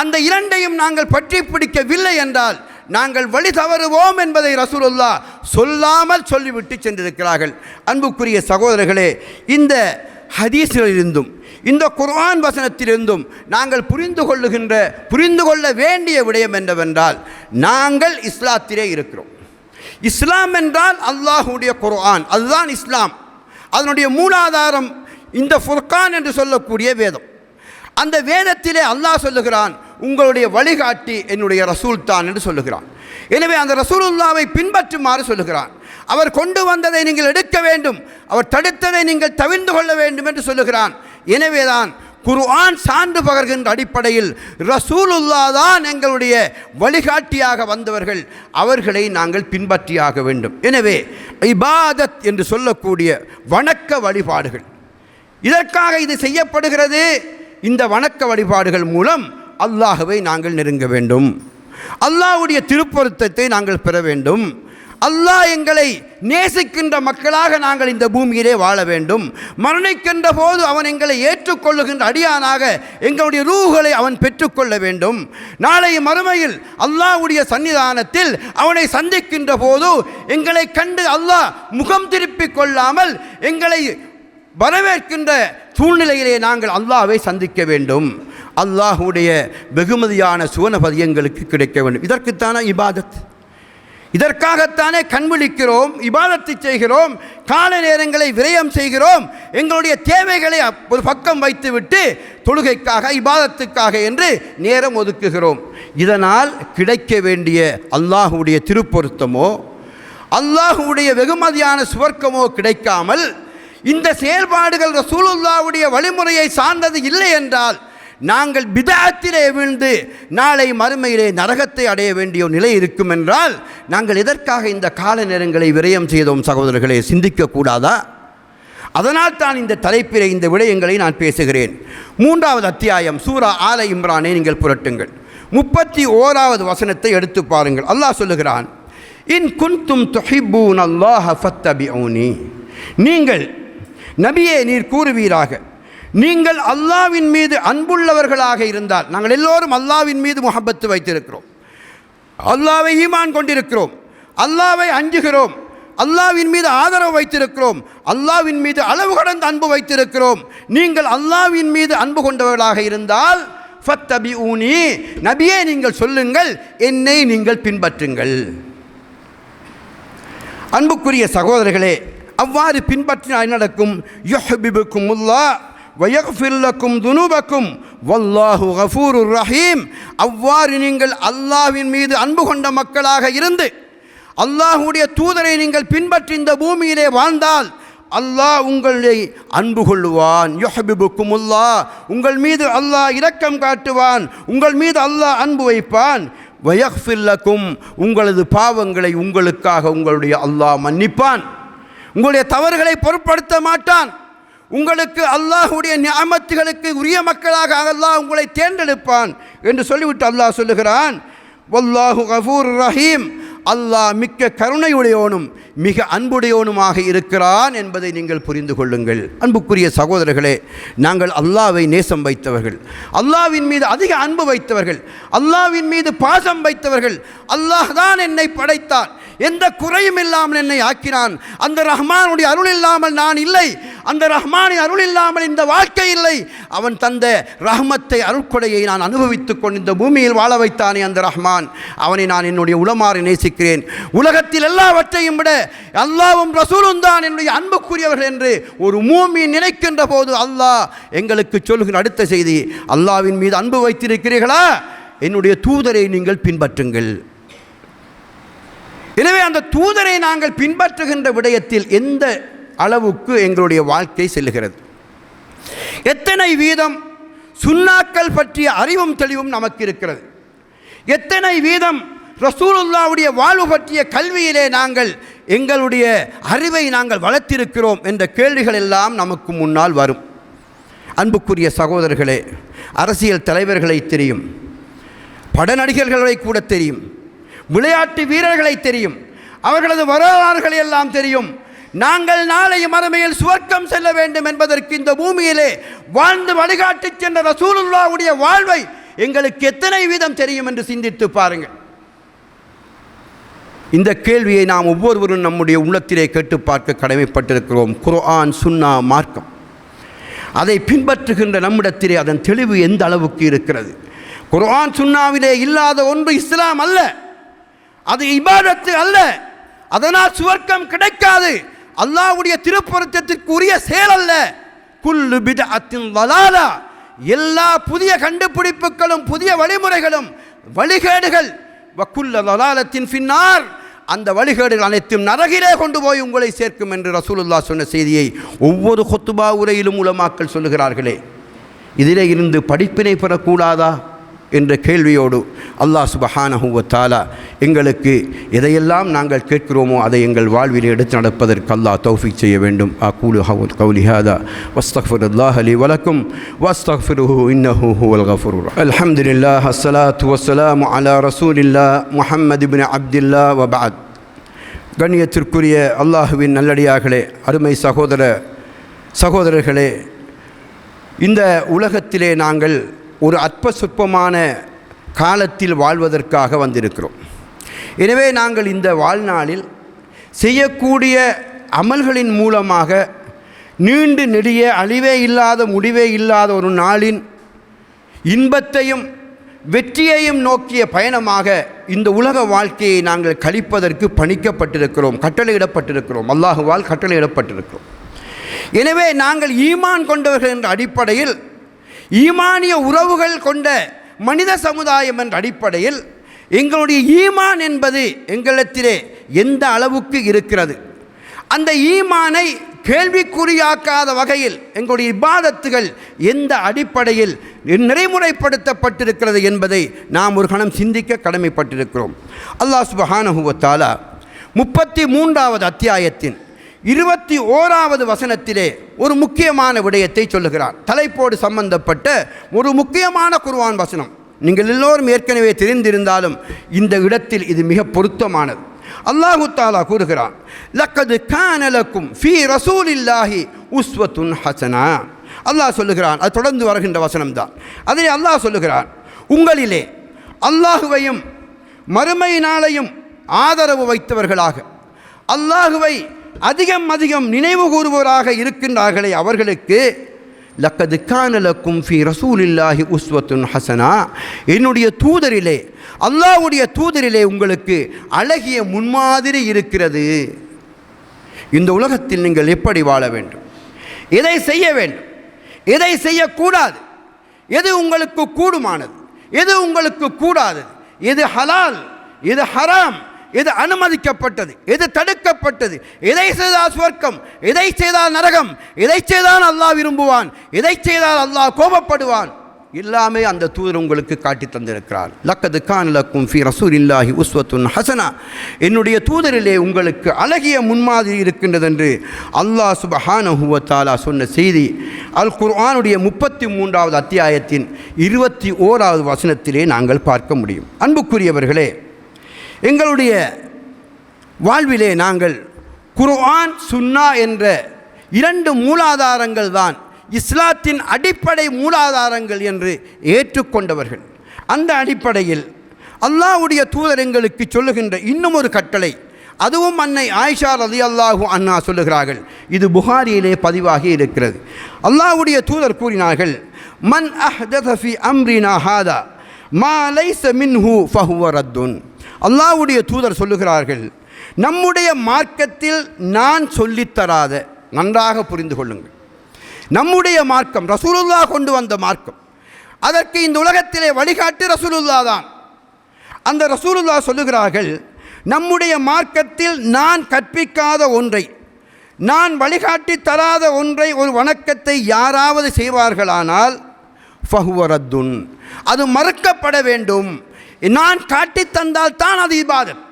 அந்த இரண்டையும் நாங்கள் பற்றி பிடிக்கவில்லை என்றால் நாங்கள் வழி தவறுவோம் என்பதை ரசூலுல்லாஹ் சொல்லாமல் சொல்லிவிட்டு சென்றிருக்கிறார்கள். அன்புக்குரிய சகோதரர்களே, இந்த ஹதீஸிலிருந்தும் இந்த குர்ஆன் வசனத்திலிருந்தும் நாங்கள் புரிந்து கொள்ள வேண்டிய விடயம் என்னவென்றால், நாங்கள் இஸ்லாத்திலே இருக்கிறோம். இஸ்லாம் என்றால் அல்லாஹுடைய குர்ஆன், அதுதான் இஸ்லாம். அதனுடைய மூலாதாரம் இந்த ஃபுர்கான் என்று சொல்லக்கூடிய வேதம். அந்த வேதத்திலே அல்லாஹ் சொல்லுகிறான், உங்களுடைய வழிகாட்டி என்னுடைய ரசூல் தான் என்று சொல்லுகிறான். எனவே அந்த ரசூலுல்லாவை பின்பற்றுமாறு சொல்லுகிறான். அவர் கொண்டு வந்ததை நீங்கள் எடுக்க வேண்டும், அவர் தடுத்ததை நீங்கள் தவிர்த்து கொள்ள வேண்டும் என்று சொல்லுகிறான். எனவேதான் குர்ஆன் சான்று பகர்கின்ற அடிப்படையில் ரசூலுல்லாஹ் தான் எங்களுடைய வழிகாட்டியாக வந்தவர்கள், அவர்களை நாங்கள் பின்பற்றியாக வேண்டும். எனவே இபாதத் என்று சொல்லக்கூடிய வணக்க வழிபாடுகள், இதற்காக இது செய்யப்படுகிறது. இந்த வணக்க வழிபாடுகள் மூலம் அல்லாஹ்வை நாங்கள் நெருங்க வேண்டும், அல்லாஹ்வுடைய திருப்பொருத்தத்தை நாங்கள் பெற வேண்டும், அல்லாஹ் எங்களை நேசிக்கின்ற மக்களாக நாங்கள் இந்த பூமியிலே வாழ வேண்டும். மரணிக்கின்ற போது அவன் எங்களை ஏற்றுக்கொள்ளுகின்ற அடியானாக எங்களுடைய ரூஹுகளை அவன் பெற்றுக்கொள்ள வேண்டும். நாளை மறுமையில் அல்லாஹ்வுடைய சன்னிதானத்தில் அவனை சந்திக்கின்ற போது எங்களை கண்டு அல்லாஹ் முகம் திருப்பிக் கொள்ளாமல் எங்களை வரவேற்கின்ற சூழ்நிலையிலே நாங்கள் அல்லாஹ்வை சந்திக்க வேண்டும். அல்லாஹ்வுடைய வெகுமதியான சுவனபதி எங்களுக்கு கிடைக்க வேண்டும். இதற்குத்தானே இபாதத், இதற்காகத்தானே கண்விழிக்கிறோம், இபாதத்தை செய்கிறோம், கால நேரங்களை விரயம் செய்கிறோம், எங்களுடைய தேவைகளை ஒரு பக்கம் வைத்துவிட்டு தொழுகைக்காக இபாதத்துக்காக என்று நேரம் ஒதுக்குகிறோம். இதனால் கிடைக்க வேண்டிய அல்லாஹ்வுடைய திருப்பொருத்தமோ அல்லாஹ்வுடைய வெகுமதியான சுவர்க்கமோ கிடைக்காமல் இந்த செயல்பாடுகள் ரசூலுல்லாஹ்வுடைய வழிமுறையை சார்ந்தது இல்லை என்றால் நாங்கள் பிதஅத்திலே வீழ்ந்து நாளை மறுமையிலே நரகத்தை அடைய வேண்டிய நிலை இருக்கும் என்றால் நாங்கள் எதற்காக இந்த கால நேரங்களை விரயம் செய்தோம் சகோதரர்களே? சிந்திக்கக்கூடாதா? அதனால் தான் இந்த தலைப்பிலே இந்த விடயங்களை நான் பேசுகிறேன். 3வது அத்தியாயம் சூரா ஆல இம்ரானை நீங்கள் புரட்டுங்கள். 31வது வசனத்தை எடுத்து பாருங்கள். அல்லாஹ் சொல்லுகிறான், இன் குன்தும் துஹிப்பூன அல்லாஹ ஃபத்தபிஊனி. நீங்கள் நபியே நீர் கூறுவீராக, நீங்கள் அல்லாஹ்வின் மீது அன்புள்ளவர்களாக இருந்தால், நாங்கள் எல்லோரும் அல்லாஹ்வின் மீது முஹப்பத்து வைத்திருக்கிறோம், அல்லாஹ்வை ஈமான் கொண்டிருக்கிறோம், அல்லாஹ்வை அஞ்சுகிறோம், அல்லாஹ்வின் மீது ஆதரவு வைத்திருக்கிறோம், அல்லாஹ்வின் மீது அளவு கடந்த அன்பு வைத்திருக்கிறோம். நீங்கள் அல்லாஹ்வின் மீது அன்பு கொண்டவர்களாக இருந்தால் ஃபத்தபிஊனி, நபியே நீங்கள் சொல்லுங்கள், என்னை நீங்கள் பின்பற்றுங்கள். அன்புக்குரிய சகோதரர்களே, அவ்வாறு பின்பற்றினால் என்ன நடக்கும்? யுஹ்பிபுக்குமுல்லாஹ் வயக்ஃபிர் லக்கும் துனூபக்கும் வல்லாஹு கஃபூருர் ரஹீம். அவ்வாறு நீங்கள் அல்லாஹ்வின் மீது அன்பு கொண்ட மக்களாக இருந்து அல்லாஹ்வுடைய தூதரை நீங்கள் பின்பற்றி இந்த பூமியிலே வாழ்ந்தால் அல்லாஹ் உங்களை அன்பு கொள்ளுவான். யுஹ்பிபுக்குமுல்லாஹ், உங்கள் மீது அல்லாஹ் இரக்கம் காட்டுவான், உங்கள் மீது அல்லாஹ் அன்பு வைப்பான். வயக்ஃபிர் லக்கும், உங்களது பாவங்களை உங்களுக்காக உங்களுடைய அல்லாஹ் மன்னிப்பான், உங்களுடைய தவறுகளை பொருட்படுத்த மாட்டான். உங்களுக்கு அல்லாஹ்வுடைய நிஅமத்துகளுக்கு உரிய மக்களாக அல்லாஹ் உங்களை தேர்ந்தெடுப்பான் என்று சொல்லிவிட்டு அல்லாஹ் சொல்லுகிறான், வல்லாஹு கஃபூருர் ரஹீம், அல்லாஹ் மிக்க கருணையுடையோனும் மிக அன்புடையோனுமாக இருக்கிறான் என்பதை நீங்கள் புரிந்து கொள்ளுங்கள். அன்புக்குரிய சகோதரர்களே, நாங்கள் அல்லாஹ்வை நேசம் வைத்தவர்கள், அல்லாஹ்வின் மீது அதிக அன்பு வைத்தவர்கள், அல்லாஹ்வின் மீது பாசம் வைத்தவர்கள். அல்லாஹ் தான் என்னை படைத்தான், எந்த குறையும் இல்லாமல் என்னை ஆக்கினான், அந்த ரஹ்மானுடைய அருள் இல்லாமல் நான் இல்லை, அந்த ரஹ்மானின் அருள் இல்லாமல் இந்த வாழ்க்கை இல்லை, அவன் தந்த ரஹ்மத்தை அருட்கொடையை நான் அனுபவித்துக் கொண்டு இந்த பூமியில் வாழ வைத்தானே அந்த ரஹ்மான், அவனை நான் என்னுடைய உளமாற நேசிக்கிறேன். உலகத்தில் எல்லாவற்றையும் விட அல்லாஹ்வும் ரசூலும் தான் என்னுடைய அன்புக்குரியவர்கள் என்று ஒரு மூமின் நினைக்கின்ற போது அல்லாஹ் எங்களுக்கு சொல்லுகிற அடுத்த செய்தி, அல்லாஹ்வின் மீது அன்பு வைத்திருக்கிறீர்களா? என்னுடைய தூதரை நீங்கள் பின்பற்றுங்கள். எனவே அந்த தூதரை நாங்கள் பின்பற்றுகின்ற விடயத்தில் எந்த அளவுக்கு எங்களுடைய வாழ்க்கை செல்லுகிறது, எத்தனை வீதம் சுன்னாக்கள் பற்றிய அறிவும் தெளிவும் நமக்கு இருக்கிறது, எத்தனை வீதம் ரசூலுல்லாஹ்வுடைய வாழ்வு பற்றிய கல்வியிலே நாங்கள் எங்களுடைய அறிவை நாங்கள் வளர்த்திருக்கிறோம் என்ற கேள்விகள் எல்லாம் நமக்கு முன்னால் வரும். அன்புக்குரிய சகோதரர்களே, அரசியல் தலைவர்களை தெரியும், படநடிகர்களை கூட தெரியும், விளையாட்டு வீரர்களை தெரியும், அவர்களது வரலாறுகளை எல்லாம் தெரியும். நாங்கள் நாளை மறுமையில் சுவர்க்கம் செல்ல வேண்டும் என்பதற்கு இந்த பூமியிலே வாழ்ந்து வழிகாட்டி சென்ற ரசூலுல்லாஹ்வுடைய வாழ்வை எங்களுக்கு எத்தனை வீதம் தெரியும் என்று சிந்தித்து பாருங்கள். இந்த கேள்வியை நாம் ஒவ்வொருவரும் நம்முடைய உள்ளத்திலே கேட்டு பார்க்க கடமைப்பட்டிருக்கிறோம். குர்ஆன் சுன்னா மார்க்கம், அதை பின்பற்றுகின்ற நம்மிடத்திலே அதன் தெளிவு எந்த அளவுக்கு இருக்கிறது? குர்ஆன் சுன்னாவிலே இல்லாத ஒன்று இஸ்லாம் அல்ல, அது இபாதத்து அல்ல, அதனால் சுவர்க்கம் கிடைக்காது, அல்லாஹ்வுடைய திருப்பொருத்தத்திற்கு உரிய செயல் அல்ல. குல்லு பித்அத்தின் ضலாலா, எல்லா புதிய கண்டுபிடிப்புகளும் புதிய வழிமுறைகளும் வழிகேடுகள். வக்குல்ல ضலாலத்தின் ஃபின்னார், அந்த வழிகேடுகள் அனைத்தும் நரகிலே கொண்டு போய் உங்களை சேர்க்கும் என்று ரசூலுல்லாஹ் சொன்ன செய்தியை ஒவ்வொரு குத்துபா உரையிலும் உலமாக்கள் சொல்லுகிறார்களே, இதிலே இருந்து படிப்பினை பெறக்கூடாதா என்ற கேள்வியோடு அல்லாஹ் சுப்ஹானஹு வ தஆலா எங்களுக்கு எதையெல்லாம் நாங்கள் கேட்கிறோமோ அதை எங்கள் வாழ்வில் எடுத்து நடப்பதற்கு அல்லாஹ் தௌஃபீக் செய்ய வேண்டும். அகூலு கௌலி ஹாதா வஸ்தக்ஃபிருல்லாஹ லி வலக்கும் வஸ்தக்ஃபிருஹு இன்னஹு ஹுவல் கஃபூர். அல்ஹம்துலில்லாஹ் அஸ்ஸலாத்து வஸ்ஸலாமு அலா ரசூலில்லாஹ் முஹம்மது இப்னு அப்துல்லாஹ் வ பஅத். கண்ணியத்திற்குரிய அல்லாஹுவின் நல்லடியார்களே, அருமை சகோதரர்களே, இந்த உலகத்திலே நாங்கள் ஒரு அற்ப சொற்பமான காலத்தில் வாழ்வதற்காக வந்திருக்கிறோம். எனவே நாங்கள் இந்த வாழ்நாளில் செய்யக்கூடிய அமல்களின் மூலமாக நீண்டு நெடிய அழிவே இல்லாத முடிவே இல்லாத ஒரு நாளின் இன்பத்தையும் வெற்றியையும் நோக்கிய பயணமாக இந்த உலக வாழ்க்கையை நாங்கள் கழிப்பதற்கு பணிக்கப்பட்டிருக்கிறோம், கட்டளையிடப்பட்டிருக்கிறோம், அல்லாஹுவால் கட்டளையிடப்பட்டிருக்கிறோம். எனவே நாங்கள் ஈமான் கொண்டவர்கள் என்ற அடிப்படையில், ஈமானிய உறவுகள் கொண்ட மனித சமுதாயம் என்ற அடிப்படையில் எங்களுடைய ஈமான் என்பது எங்களிடத்திலே எந்த அளவுக்கு இருக்கிறது, அந்த ஈமானை கேள்விக்குறியாக்காத வகையில் எங்களுடைய இபாதத்துகள் எந்த அடிப்படையில் நிறைமுறைப்படுத்தப்பட்டிருக்கிறது என்பதை நாம் ஒரு கணம் சிந்திக்க கடமைப்பட்டிருக்கிறோம். அல்லாஹ் சுப்ஹானஹு வ தஆலா 33வது அத்தியாயத்தின் 21வது வசனத்திலே ஒரு முக்கியமான விடயத்தை சொல்லுகிறார். தலைப்போடு சம்பந்தப்பட்ட ஒரு முக்கியமான குர்ஆன் வசனம். நீங்கள் எல்லோரும் ஏற்கனவே தெரிந்திருந்தாலும் இந்த இடத்தில் இது மிக பொருத்தமானது. அல்லாஹு தஆலா கூறுகிறான், லக்கது கான லக்கும் ஃபீ ரசூலில்லாஹி உஸ்வத்துன் ஹஸனா. அல்லாஹ் சொல்லுகிறான், அது தொடர்ந்து வருகின்ற வசனம்தான். அதிலே அல்லாஹ் சொல்லுகிறான், உங்களிலே அல்லாஹுவையும் மறுமை நாளையும் ஆதரவு வைத்தவர்களாக, அல்லாஹுவை அதிகம் நினைவு கூறுவோராக இருக்கின்றார்களே அவர்களுக்கு லக்கது கான லக்கும் ஃபீ ரசூலில்லாஹி உஸ்வத்துன் ஹஸனா, என்னுடைய தூதரிலே, அல்லாஹ்வுடைய தூதரிலே உங்களுக்கு அழகிய முன்மாதிரி இருக்கிறது. இந்த உலகத்தில் நீங்கள் எப்படி வாழ வேண்டும், எதை செய்ய வேண்டும், எதை செய்யக்கூடாது, எது உங்களுக்கு கூடுமானது, எது உங்களுக்கு கூடாதது, எது ஹலால், எது ஹராம், எது அனுமதிக்கப்பட்டது, எது தடுக்கப்பட்டது, எதை செய்தால் சுவர்க்கம், எதை செய்தால் நரகம், எதை செய்தால் அல்லாஹ் விரும்புவான், எதை செய்தால் அல்லாஹ் கோபப்படுவான், எல்லாமே அந்த தூதர் உங்களுக்கு காட்டி தந்திருக்கிறார். லக்கது கான லக்கும் ஃபீ ரசூலில்லாஹி உஸ்வத்துன் ஹஸனா, என்னுடைய தூதரிலே உங்களுக்கு அழகிய முன்மாதிரி இருக்கின்றது என்று அல்லாஹ் சுப்ஹானஹு வ தஆலா சொன்ன செய்தி அல் குர்ஆனுடைய 33வது அத்தியாயத்தின் 21வது வசனத்திலே நாங்கள் பார்க்க முடியும். அன்புக்குரியவர்களே, எங்களுடைய வாழ்விலே நாங்கள் குர்ஆன் சுன்னா என்ற 2 மூலாதாரங்கள் தான் இஸ்லாத்தின் அடிப்படை மூலாதாரங்கள் என்று ஏற்றுக்கொண்டவர்கள். அந்த அடிப்படையில் அல்லாஹ்வுடைய தூதர் எங்களுக்கு சொல்லுகின்ற இன்னும் ஒரு கட்டளை, அதுவும் அன்னை ஆயிஷா ரலியல்லாஹு அன்ஹா சொல்லுகிறார்கள், இது புகாரியிலே பதிவாகி இருக்கிறது. அல்லாஹ்வுடைய தூதர் கூறினார்கள், மன் அஹ்தஸ ஃபீ அம்ரினா ஹாதா மா லைஸ மின்ஹு ஃபஹுவ ரத்துன். அல்லாஹ்வுடைய தூதர் சொல்லுகிறார்கள், நம்முடைய மார்க்கத்தில் நான் சொல்லித்தராத, நன்றாக புரிந்து கொள்ளுங்கள், நம்முடைய மார்க்கம் ரசூலுல்லாஹ் கொண்டு வந்த மார்க்கம், அதற்கு இந்த உலகத்திலே வழிகாட்டு ரசூலுல்லாஹ் தான். அந்த ரசூலுல்லாஹ் சொல்லுகிறார்கள், நம்முடைய மார்க்கத்தில் நான் கற்பிக்காத ஒன்றை, நான் வழிகாட்டி தராத ஒன்றை, ஒரு வணக்கத்தை யாராவது செய்வார்களானால் ஃபஹுவ ரத்துன், அது மறுக்கப்பட வேண்டும். நான் காட்டி தந்தால் தான் அது இபாதத்,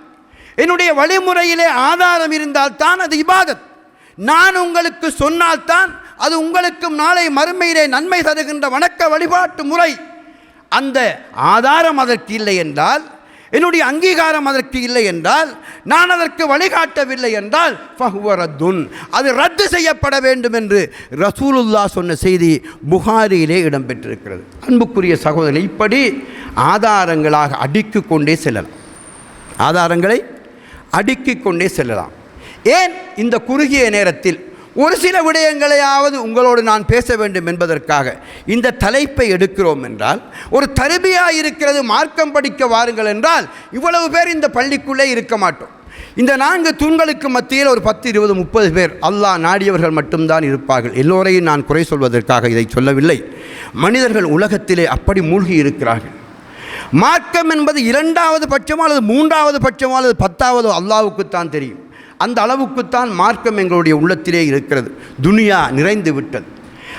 என்னுடைய வழிமுறையிலே ஆதாரம் இருந்தால் தான் அது இபாதத், நான் உங்களுக்கு சொன்னால்தான் அது உங்களுக்கும் நாளை மறுமையிலே நன்மை தருகின்ற வணக்க வழிபாட்டு முறை. அந்த ஆதாரம் அதற்கு இல்லை என்றால், என்னுடைய அங்கீகாரம் அதற்கு இல்லை என்றால், நான் அதற்கு வழிகாட்டவில்லை என்றால் ஃபஹுவ ரத்துன், அது ரத்து செய்யப்பட வேண்டும் என்று ரசூலுல்லாஹ் சொன்ன செய்தி புகாரியிலே இடம்பெற்றிருக்கிறது. அன்புக்குரிய சகோதரனை, இப்படி ஆதாரங்களாக அடுக்கிக் கொண்டே செல்லலாம், ஆதாரங்களை அடுக்கிக் கொண்டே செல்லலாம். ஏன் இந்த குறுகிய நேரத்தில் ஒரு சில விடயங்களையாவது உங்களோடு நான் பேச வேண்டும் என்பதற்காக இந்த தலைப்பை எடுக்கிறோம் என்றால், ஒரு தர்பியா இருக்கிறது, மார்க்கம் படிக்க வாருங்கள் என்றால் இவ்வளவு பேர் இந்த பள்ளிக்குள்ளே இருக்க மாட்டோம். இந்த 4 தூண்களுக்கு மத்தியில் ஒரு 10, 20, 30 பேர் அல்லாஹ் நாடியவர்கள் மட்டும்தான் இருப்பார்கள். எல்லோரையும் நான் குறை சொல்வதற்காக இதை சொல்லவில்லை. மனிதர்கள் உலகத்திலே அப்படி மூழ்கி இருக்கிறார்கள். மார்க்கம் என்பது 2வது பட்சமோ அல்லது 3வது பட்சமோ அல்லது 10வது அல்லாஹ்வுக்குத்தான் தெரியும். அந்த அளவுக்குத்தான் மார்க்கம் எங்களுடைய உள்ளத்திலே இருக்கிறது. துனியா நிறைந்து விட்டது,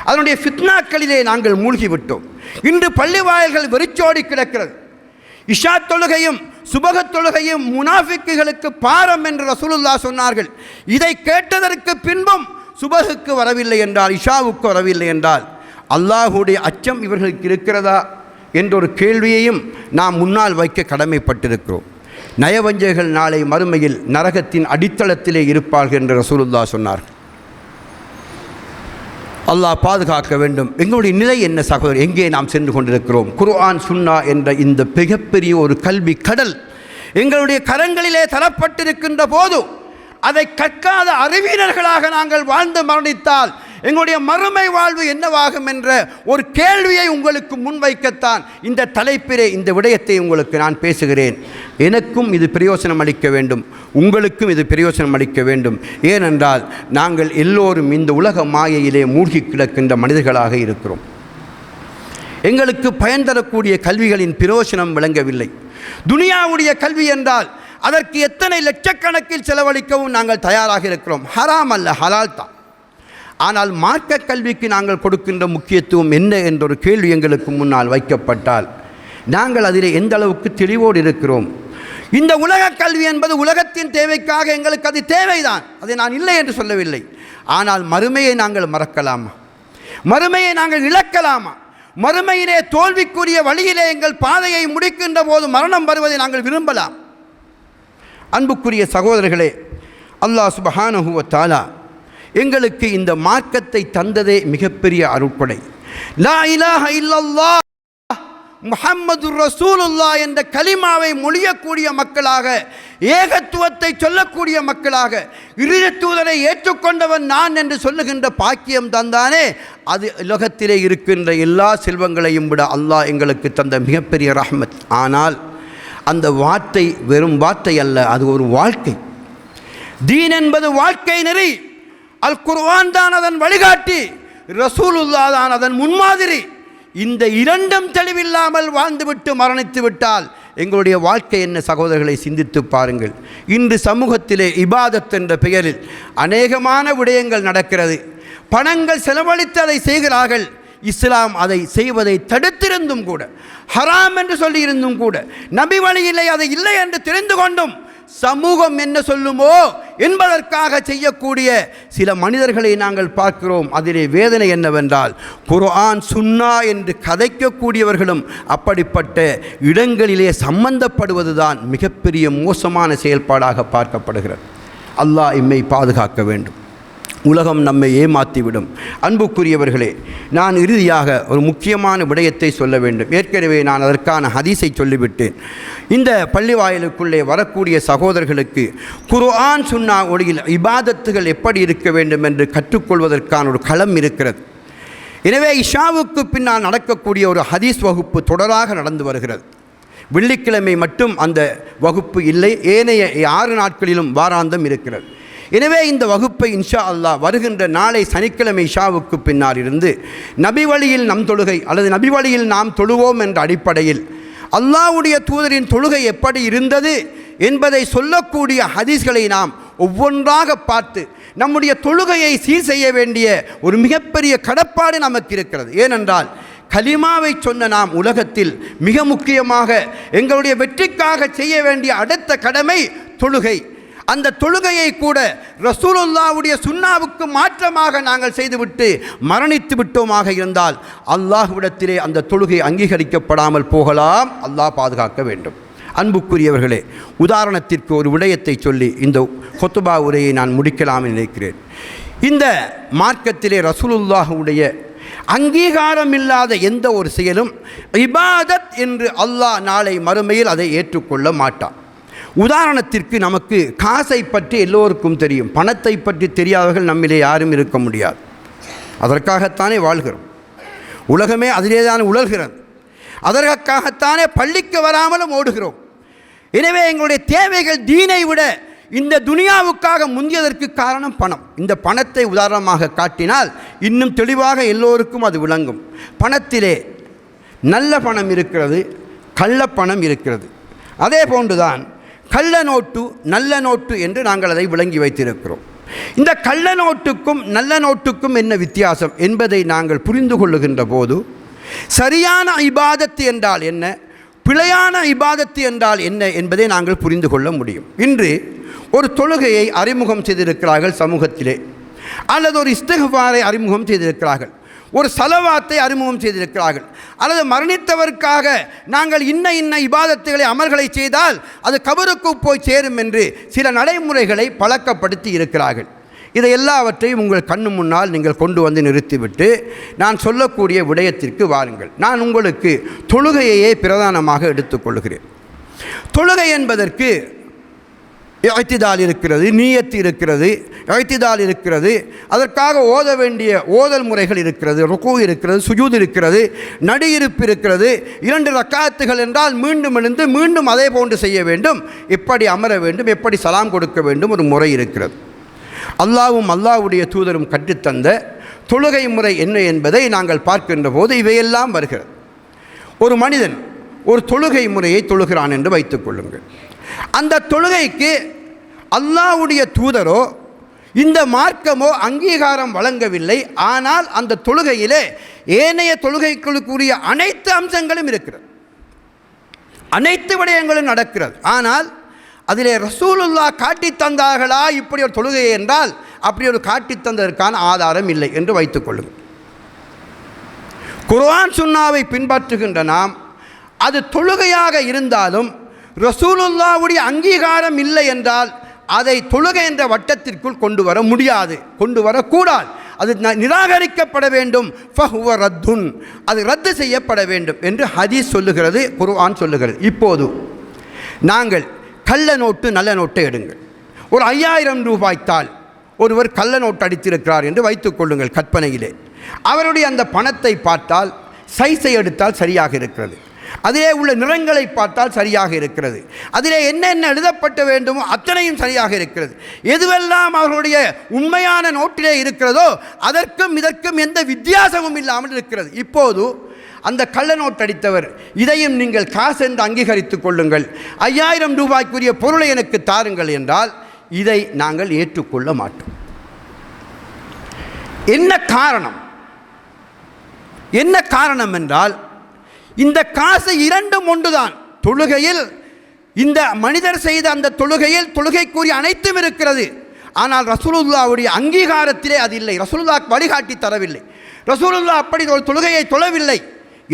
அதனுடைய ஃபித்னாக்களிலே நாங்கள் மூழ்கி விட்டோம். இன்று பள்ளி வாயில்கள் வெறிச்சோடி கிடக்கிறது. இஷா தொழுகையும் சுபக தொழுகையும் முனாஃபிக்குகளுக்கு பாரம் என்று ரசூலுல்லாஹ் சொன்னார்கள். இதை கேட்டதற்கு பின்பும் சுபகுக்கு வரவில்லை என்றால், இஷாவுக்கு வரவில்லை என்றால், அல்லாஹுடைய அச்சம் இவர்களுக்கு இருக்கிறதா என்ற ஒரு கேள்வியையும் நாம் முன்னால் வைக்க கடமைப்பட்டிருக்கிறோம். நயவஞ்சகர்கள் நாளை மறுமையில் நரகத்தின் அடித்தளத்திலே இருப்பார்கள் என்று ரசூலுல்லாஹ் சொன்னார்கள். அல்லாஹ் பாதுகாக்க வேண்டும். எங்களுடைய நிலை என்ன சகோதரர்? எங்கே நாம் சென்று கொண்டிருக்கிறோம்? குர்ஆன் சுன்னா என்ற இந்த மிகப்பெரிய ஒரு கல்வி கடல் எங்களுடைய கரங்களிலே தரப்பட்டிருக்கின்ற போது அதை கற்காத அறிவியலர்களாக நாங்கள் வாழ்ந்து மரணித்தால் எங்களுடைய மறுமை வாழ்வு என்னவாகும் என்ற ஒரு கேள்வியை உங்களுக்கு முன்வைக்கத்தான் இந்த தலைப்பிலே இந்த விடயத்தை உங்களுக்கு நான் பேசுகிறேன். எனக்கும் இது பிரயோசனம் அளிக்க வேண்டும், உங்களுக்கும் இது பிரயோசனம் அளிக்க வேண்டும். ஏனென்றால் நாங்கள் எல்லோரும் இந்த உலக மாயையிலே மூழ்கி கிடக்கின்ற மனிதர்களாக இருக்கிறோம். எங்களுக்கு பயன் தரக்கூடிய கல்விகளின் பிரயோசனம் விளங்கவில்லை. துனியாவுடைய கல்வி என்றால் அதற்கு எத்தனை லட்சக்கணக்கில் செலவழிக்கவும் நாங்கள் தயாராக இருக்கிறோம். ஹராம் அல்ல, ஹலால் தான். ஆனால் மார்க்க கல்விக்கு நாங்கள் கொடுக்கின்ற முக்கியத்துவம் என்ன என்ற ஒரு கேள்வி எங்களுக்கு முன்னால் வைக்கப்பட்டால் நாங்கள் அதிலே எந்த அளவுக்கு தெளிவோடு இருக்கிறோம். இந்த உலக கல்வி என்பது உலகத்தின் தேவைக்காக எங்களுக்கு அது தேவைதான், அதை நான் இல்லை என்று சொல்லவில்லை. ஆனால் மறுமையை நாங்கள் மறக்கலாமா? மறுமையை நாங்கள் இழக்கலாமா? மறுமையிலே தோல்விக்குரிய வழியிலே எங்கள் பாதையை முடிக்கின்ற போது மரணம் வருவதை நாங்கள் விரும்பலாம். அன்புக்குரிய சகோதரர்களே, அல்லாஹ் சுப்ஹானஹு வ தஆலா எங்களுக்கு இந்த மார்க்கத்தை தந்ததே மிகப்பெரிய அருட்கொடை. லா இலாஹ இல்லல்லாஹ் முஹம்மதுர் ரசூலுல்லாஹ் என்ற கலிமாவை மொழியக்கூடிய மக்களாக, ஏகத்துவத்தை சொல்லக்கூடிய மக்களாக, இறுதி தூதரை ஏற்றுக்கொண்டவன் நான் என்று சொல்லுகின்ற பாக்கியம் தந்தானே, அது உலகத்திலே இருக்கின்ற எல்லா செல்வங்களையும் விட அல்லாஹ் எங்களுக்கு தந்த மிகப்பெரிய ரஹ்மத். ஆனால் அந்த வார்த்தை வெறும் வார்த்தை அல்ல, அது ஒரு வாழ்க்கை. தீன் என்பது வாழ்க்கை நெறி. அல் குர்ஆன் தான் அதன் வழிகாட்டி, ரசூலுல்லாஹ் தான் அதன் முன்மாதிரி. இந்த இரண்டும் தெளிவில்லாமல் வாழ்ந்துவிட்டு மரணித்து விட்டால் எங்களுடைய வாழ்க்கை என்ன சகோதரர்களை சிந்தித்து பாருங்கள். இன்று சமூகத்திலே இபாதத் என்ற பெயரில் அநேகமான விடயங்கள் நடக்கிறது. பணங்கள் செலவழித்து அதை செய்கிறார்கள். இஸ்லாம் அதை செய்வதை தடுத்திருந்தும் கூட, ஹராம் என்று சொல்லியிருந்தும் கூட, நபி வழியிலே அதை இல்லை என்று தெரிந்து கொண்டும் சமூகம் என்ன சொல்லுமோ என்பதற்காக செய்யக்கூடிய சில மனிதர்களை நாங்கள் பார்க்கிறோம். அதிலே வேதனை என்னவென்றால், குர்ஆன் சுன்னா என்று கதைக்கக்கூடியவர்களும் அப்படிப்பட்ட இடங்களிலே சம்பந்தப்படுவதுதான் மிகப்பெரிய மோசமான செயல்பாடாக பார்க்கப்படுகிறது. அல்லாஹ் எம்மை பாதுகாக்க வேண்டும். உலகம் நம்மை ஏமாற்றிவிடும். அன்புக்குரியவர்களே, நான் இறுதியாக ஒரு முக்கியமான விடயத்தை சொல்ல வேண்டும். ஏற்கனவே நான் அதற்கான ஹதீஸை சொல்லிவிட்டேன். இந்த பள்ளிவாயலுக்குள்ளே வரக்கூடிய சகோதரர்களுக்கு குர்ஆன் சுன்னா ஒளியில் இபாதத்துகள் எப்படி இருக்க வேண்டும் என்று கற்றுக்கொள்வதற்கான ஒரு களம் இருக்கிறது. எனவே இஷாவுக்கு பின்னால் நடக்கக்கூடிய ஒரு ஹதீஸ் வகுப்பு தொடராக நடந்து வருகிறது. வெள்ளிக்கிழமை மட்டும் அந்த வகுப்பு இல்லை, ஏனைய 6 நாட்களிலும் வாராந்தம் இருக்கிறது. எனவே இந்த வகுப்பை இன்ஷா அல்லாஹ் வருகின்ற நாளை சனிக்கிழமை இஷாவுக்கு பின்னால் இருந்து நபி வழியில் நம் தொழுகை அல்லது நபி வழியில் நாம் தொழுவோம் என்ற அடிப்படையில் அல்லாஹ்வுடைய தூதரின் தொழுகை எப்படி இருந்தது என்பதை சொல்லக்கூடிய ஹதீஸ்களை நாம் ஒவ்வொன்றாக பார்த்து நம்முடைய தொழுகையை சீர் செய்ய வேண்டிய ஒரு மிகப்பெரிய கடப்பாடு நமக்கு இருக்கிறது. ஏனென்றால் கலிமாவை சொன்ன நாம் உலகத்தில் மிக முக்கியமாக எங்களுடைய வெற்றிக்காக செய்ய வேண்டிய அடுத்த கடமை தொழுகை. அந்த தொழுகையை கூட ரசூலுல்லாஹ்வுடைய சுன்னாவுக்கு மாற்றமாக நாங்கள் செய்துவிட்டு மரணித்து விட்டோமாக இருந்தால் அல்லாஹ்விடத்திலே அந்த தொழுகை அங்கீகரிக்கப்படாமல் போகலாம். அல்லாஹ் பாதுகாக்க வேண்டும். அன்புக்குரியவர்களே, உதாரணத்திற்கு ஒரு விடயத்தை சொல்லி இந்த ஹுத்பா உரையை நான் முடிக்கலாம் நினைக்கிறேன். இந்த மார்க்கத்திலே ரசூலுல்லாஹ்வுடைய அங்கீகாரம் இல்லாத எந்த ஒரு செயலும் இபாதத் என்று அல்லாஹ் நாளை மறுமையில் அதை ஏற்றுக்கொள்ள மாட்டான். உதாரணத்திற்கு நமக்கு காசை பற்றி எல்லோருக்கும் தெரியும். பணத்தை பற்றி தெரியாதவர்கள் நம்மிலே யாரும் இருக்க முடியாது. அதற்காகத்தானே வாழ்கிறோம். உலகமே அதிலே தான் உழல்கிறது. அதற்காகத்தானே பள்ளிக்கு வராமலும் ஓடுகிறோம். எனவே எங்களுடைய தேவைகள் தீனை விட இந்த துனியாவுக்காக முந்தியதற்கு காரணம் பணம். இந்த பணத்தை உதாரணமாக காட்டினால் இன்னும் தெளிவாக எல்லோருக்கும் அது விளங்கும். பணத்திலே நல்ல பணம் இருக்கிறது, கள்ள பணம் இருக்கிறது. அதே போன்றுதான் கள்ள நோட்டு நல்ல நோட்டு என்று நாங்கள் அதை விளங்கி வைத்திருக்கிறோம். இந்த கள்ள நோட்டுக்கும் நல்ல நோட்டுக்கும் என்ன வித்தியாசம் என்பதை நாங்கள் புரிந்து கொள்ளுகின்ற போது சரியான இபாதத்து என்றால் என்ன, பிழையான இபாதத்து என்றால் என்ன என்பதை நாங்கள் புரிந்து கொள்ள முடியும். இன்று ஒரு தொழுகையை அறிமுகம் செய்திருக்கிறார்கள் சமூகத்திலே, அல்லது ஒரு இஸ்திக்ஃபாரை அறிமுகம் செய்திருக்கிறார்கள், ஒரு சலவாத்தை அறிமுகம் செய்திருக்கிறார்கள், அல்லது மரணித்தவருக்காக நாங்கள் இன்ன இபாதத்துகளை அமல்களை செய்தால் அது கபருக்கு போய் சேரும் என்று சில நடைமுறைகளை பழக்கப்படுத்தி இருக்கிறார்கள். இதை எல்லாவற்றையும் உங்கள் கண்ணு முன்னால் நீங்கள் கொண்டு வந்து நிறுத்திவிட்டு நான் சொல்லக்கூடிய விடயத்திற்கு வாருங்கள். நான் உங்களுக்கு தொழுகையையே பிரதானமாக எடுத்துக்கொள்கிறேன். தொழுகை என்பதற்கு இஅ்திதால் இருக்கிறது, நீயத்து இருக்கிறது, இஅ்திதால் இருக்கிறது, அதற்காக ஓத வேண்டிய ஓதல் முறைகள் இருக்கிறது, ருக்கூ இருக்கிறது, சுஜூத் இருக்கிறது, நடியிருப்பு இருக்கிறது. 2 ரக்காத்துகள் என்றால் மீண்டும் எழுந்து மீண்டும் அதே போன்று செய்ய வேண்டும், எப்படி அமர வேண்டும், எப்படி சலாம் கொடுக்க வேண்டும், ஒரு முறை இருக்கிறது. அல்லாஹ்வும் அல்லாஹ்வுடைய தூதரும் கற்றுத்தந்த தொழுகை முறை என்ன என்பதை நாங்கள் பார்க்கின்ற போது இவையெல்லாம் வருகிறது. ஒரு மனிதன் ஒரு தொழுகை முறையை தொழுகிறான் என்று வைத்துக் கொள்ளுங்கள். அந்த தொழுகைக்கு அல்லாஹ்வுடைய தூதரோ இந்த மார்க்கமோ அங்கீகாரம் வழங்கவில்லை. ஆனால் அந்த தொழுகையிலே ஏனைய தொழுகைகளுக்குரிய அனைத்து அம்சங்களும் இருக்கிறது, அனைத்து விடயங்களும் நடக்கிறது. ஆனால் அதிலே ரசூலுல்லாஹ் காட்டி தந்தார்களா இப்படி ஒரு தொழுகை என்றால் அப்படி ஒரு காட்டி தந்ததற்கான ஆதாரம் இல்லை என்று வைத்துக் கொள்ளுங்கள். குர்ஆன் சுன்னாவை பின்பற்றுகின்ற நாம் அது தொழுகையாக இருந்தாலும் ரசூலுல்லாஹ்வுடைய அங்கீகாரம் இல்லை என்றால் அதை தொழுகை என்ற வட்டத்திற்குள் கொண்டு வர முடியாது, கொண்டு வரக்கூடாது. அது நிராகரிக்கப்பட வேண்டும். ஃபஹுவ ரத்துன், அது ரத்து செய்யப்பட வேண்டும் என்று ஹதீஸ் சொல்லுகிறது, குர்ஆன் சொல்லுகிறது. இப்போது நாங்கள் கள்ள நோட்டு நல்ல நோட்டை எடுங்கள். ஒரு 5000 ரூபாய் தாள் ஒருவர் கள்ள நோட்டு அடித்திருக்கிறார் என்று வைத்துக் கொள்ளுங்கள் கற்பனையிலே. அவருடைய அந்த பணத்தை பார்த்தால் சைஸை எடுத்தால் சரியாக இருக்கிறது, அதிலே உள்ள நிறங்களை பார்த்தால் சரியாக இருக்கிறது, அதிலே என்னென்ன எழுதப்பட்ட வேண்டுமோ அத்தனையும் சரியாக இருக்கிறது. எதுவெல்லாம் அவர்களுடைய உண்மையான நோட்டிலே இருக்கிறதோ அதற்கும் இதற்கும் எந்த வித்தியாசமும் இல்லாமல் இருக்கிறது. இப்போது அந்த கள்ள நோட்டு அடித்தவர் இதையும் நீங்கள் காசு என்று அங்கீகரித்துக் கொள்ளுங்கள், 5000 ரூபாய்க்குரிய பொருளை எனக்கு தாருங்கள் என்றால் இதை நாங்கள் ஏற்றுக்கொள்ள மாட்டோம். என்ன காரணம்? என்ன காரணம் என்றால் இந்த காசு இரண்டும் ஒன்றுதான். தொழுகையில் இந்த மனிதர் செய்த அந்த தொழுகையில் தொழுகைக்குரிய அனைத்தும் இருக்கிறது. ஆனால் ரசூலுல்லாஹ்வுடைய அங்கீகாரத்திலே அது இல்லை, ரசூலுல்லாஹ் வழிகாட்டி தரவில்லை, ரசூலுல்லாஹ் அப்படி ஒரு தொழுகையை தொழவில்லை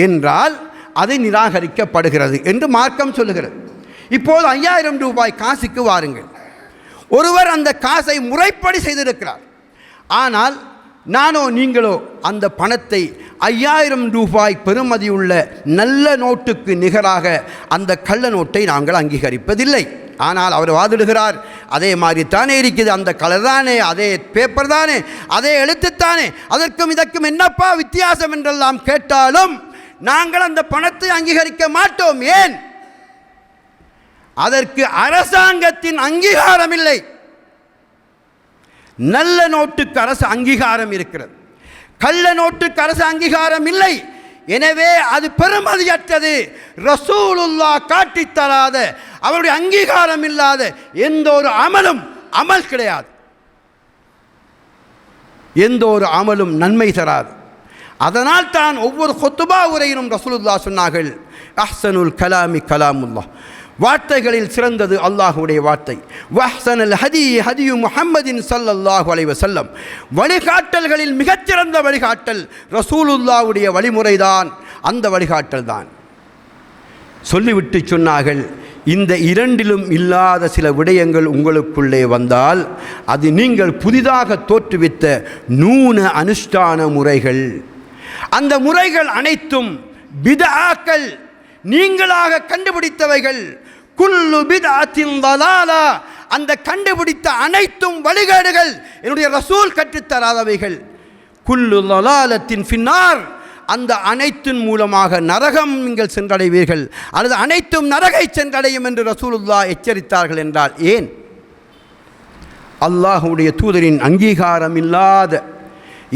என்றால் அது நிராகரிக்கப்படுகிறது என்று மார்க்கம் சொல்லுகிறது. இப்போது 5000 ரூபாய் காசுக்கு வாருங்கள். ஒருவர் அந்த காசை முறைப்படி செய்திருக்கிறார். ஆனால் நானோ நீங்களோ அந்த பணத்தை 5000 ரூபாய் பெறுமதியுள்ள நல்ல நோட்டுக்கு நிகராக அந்த கள்ள நோட்டை நாங்கள் அங்கீகரிப்பதில்லை. ஆனால் அவர் வாதிடுகிறார், அதே மாதிரி தானே இருக்குது, அந்த கலர் தானே, அதே பேப்பர் தானே, அதே எழுத்துத்தானே, அதற்கும் இதற்கும் என்னப்பா வித்தியாசம் என்றெல்லாம் கேட்டாலும் நாங்கள் அந்த பணத்தை அங்கீகரிக்க மாட்டோம். ஏன்? அதற்கு அரசாங்கத்தின் அங்கீகாரம் இல்லை. நல்ல நோட்டுக்கு அரசு அங்கீகாரம் இருக்கிறது, கள்ள நோட்டுக்கு அரசு அங்கீகாரம் இல்லை. எனவே அது பெருமதியற்றது. ரசூலுல்லாஹ் காட்டித்தராத, அவருடைய அங்கீகாரம் இல்லாத எந்த ஒரு அமல் கிடையாது, எந்த ஒரு அமலும் நன்மை தராது. அதனால் தான் ஒவ்வொரு ஹுத்பா உரையிலும் ரசூலுல்லாஹ் சொன்னார்கள், அஹ்சனுல் கலாமி கலாமுல்லாஹ், வார்த்தைகளில் சிறந்தது அல்லாஹ்வுடைய வார்த்தை. வஹ்சனல் ஹதி ஹதியு முஹம்மதின் ஸல்லல்லாஹு அலைஹி வஸல்லம், வழிகாட்டல்களில் மிகச்சிறந்த வழிகாட்டல் ரசூலுல்லாஹ்வுடைய வழிமுறைதான், அந்த வழிகாட்டல் தான். சொல்லிவிட்டு சொன்னார்கள், இந்த இரண்டிலும் இல்லாத சில விடயங்கள் உங்களுக்குள்ளே வந்தால் அது நீங்கள் புதிதாக தோற்றுவித்த நூன அனுஷ்டான முறைகள். அந்த முறைகள் அனைத்தும் பித்ஆக்கள், நீங்களாக கண்டுபிடித்தவைகள். குல்லு பித்ஆத்தின் தலாலா, அந்த கண்டுபிடித்த அனைத்தும் வழிகேடுகள், என்னுடைய ரசூல் கற்றுத்தராதவைகள். குல்லு தலாலத்தின் ஃபின்னார், அந்த அனைத்தின் மூலமாக நரகம் நீங்கள் சென்றடைவீர்கள், அல்லது அனைத்தும் நரகை சென்றடையும் என்று ரசூலுல்லாஹ் எச்சரித்தார்கள். என்றால் ஏன்? அல்லாஹ்வுடைய தூதரின் அங்கீகாரம் இல்லாத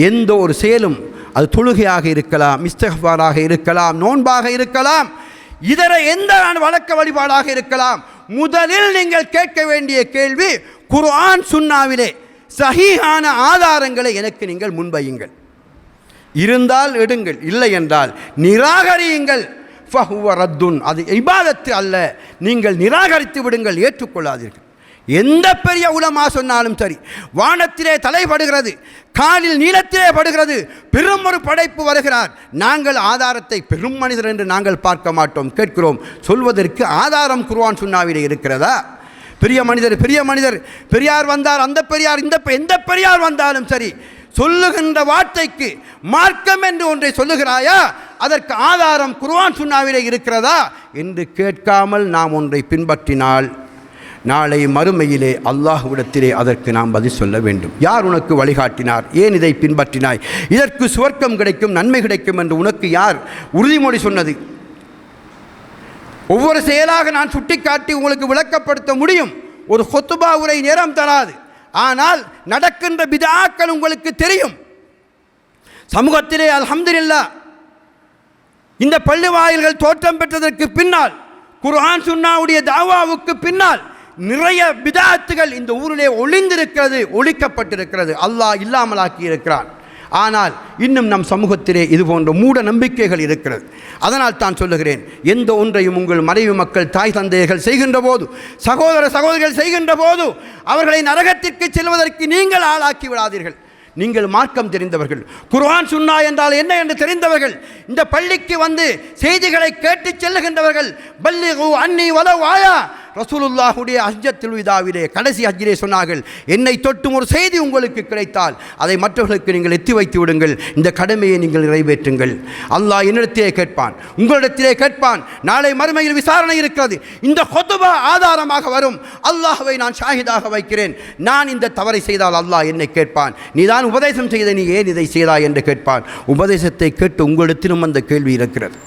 எந்த ஒரு செயலும், அது தொழுகையாக இருக்கலாம், இஸ்திக்ஃபாராக இருக்கலாம், நோன்பாக இருக்கலாம், இதர எந்த வழக்க வழிபாடாக இருக்கலாம், முதலில் நீங்கள் கேட்க வேண்டிய கேள்வி, குர்ஆன் சுன்னாவிலே சஹீஹான ஆதாரங்களை எனக்கு நீங்கள் முன்வையுங்கள். இருந்தால் எடுங்கள், இல்லை என்றால் நிராகரியுங்கள். ஃபஹுவ ரத்துன், அது இபாதத்து அல்ல, நீங்கள் நிராகரித்து விடுங்கள், ஏற்றுக்கொள்ளாதீர்கள். எந்த பெரிய உலமா சொன்னாலும் சரி, வானத்திலே தலைப்படுகிறது, காலில் நீளத்திலே படுகிறது, பெரும் ஒரு படைப்பு வருகிறார், நாங்கள் ஆதாரத்தை பெரும் மனிதர் என்று நாங்கள் பார்க்க மாட்டோம், கேட்கிறோம். சொல்வதற்கு ஆதாரம் குர்ஆன் சுன்னாவிலே இருக்கிறதா? பெரிய மனிதர் பெரியார் வந்தார், அந்த பெரியார், எந்த பெரியார் வந்தாலும் சரி, சொல்லுகின்ற வார்த்தைக்கு மார்க்கம் என்று ஒன்றை சொல்லுகிறாயா? அதற்கு ஆதாரம் குர்ஆன் சுன்னாவிலே இருக்கிறதா என்று கேட்காமல் நாம் ஒன்றை பின்பற்றினால் நாளை மறுமையிலே அல்லாஹ்விடத்திலே அதற்கு நாம் பதில் சொல்ல வேண்டும். யார் உனக்கு வழிகாட்டினார்? ஏன் இதை பின்பற்றினாய்? இதற்கு சுவர்க்கம் கிடைக்கும், நன்மை கிடைக்கும் என்று உனக்கு யார் உறுதிமொழி சொன்னது? ஒவ்வொரு செயலாக நான் சுட்டிக்காட்டி உங்களுக்கு விளக்கப்படுத்த முடியும், ஒரு ஹுத்பா உரை நேரம் தராது. ஆனால் நடக்கின்ற பித்ஆக்கள் உங்களுக்கு தெரியும். சமூகத்திலே அல்ஹம்துலில்லாஹ் இந்த பள்ளி வாயில்கள் தோற்றம் பெற்றதற்கு பின்னால், குர்ஆன் சுன்னாவுடைய தாவாவுக்கு பின்னால் நிறைய பிதாத்துகள் இந்த ஊரிலே ஒளிந்திருக்கிறது, ஒழிக்கப்பட்டிருக்கிறது, அல்லாஹ் இல்லாமலாக்கி இருக்கிறான். ஆனால் இன்னும் நம் சமூகத்திலே இது போன்ற மூட நம்பிக்கைகள் இருக்கிறது. அதனால் தான் சொல்லுகிறேன், எந்த ஒன்றையும் உங்கள் மனைவி மக்கள், தாய் தந்தையர்கள் செய்கின்ற போது, சகோதர சகோதரிகள் செய்கின்ற போது அவர்களை நரகத்திற்கு செல்வதற்கு நீங்கள் ஆளாக்கி விடாதீர்கள். நீங்கள் மார்க்கம் தெரிந்தவர்கள், குர்ஆன் சுன்னா என்றால் என்ன என்று தெரிந்தவர்கள், இந்த பள்ளிக்கு வந்து செய்திகளை கேட்டு செல்லுகின்றவர்கள். பல்லிகு அன்னி வலவ் ஆயா, ரசூலுல்லாஹுடைய ஹஜ்ஜத்துல் விதாவிலே கடைசி ஹஜ்ஜிலே சொன்னார்கள், என்னை தொட்டும் ஒரு செய்தி உங்களுக்கு கிடைத்தால் அதை மற்றவர்களுக்கு நீங்கள் எத்தி வைத்து விடுங்கள், இந்த கடமையை நீங்கள் நிறைவேற்றுங்கள். அல்லாஹ் என்னிடத்திலே கேட்பான், உங்களிடத்திலே கேட்பான். நாளை மறுமையில் விசாரணை இருக்கிறது. இந்த ஹுத்பா ஆதாரமாக வரும். அல்லாஹ்வை நான் ஷாஹிதாக வைக்கிறேன். நான் இந்த தவறை செய்தால் அல்லாஹ் என்னை கேட்பான், நீதான் உபதேசம் செய்த, நீ ஏன் இதை செய்தாய் என்று கேட்பான். உபதேசத்தை கேட்டு உங்களிடத்திலும் அந்த கேள்வி இருக்கிறது.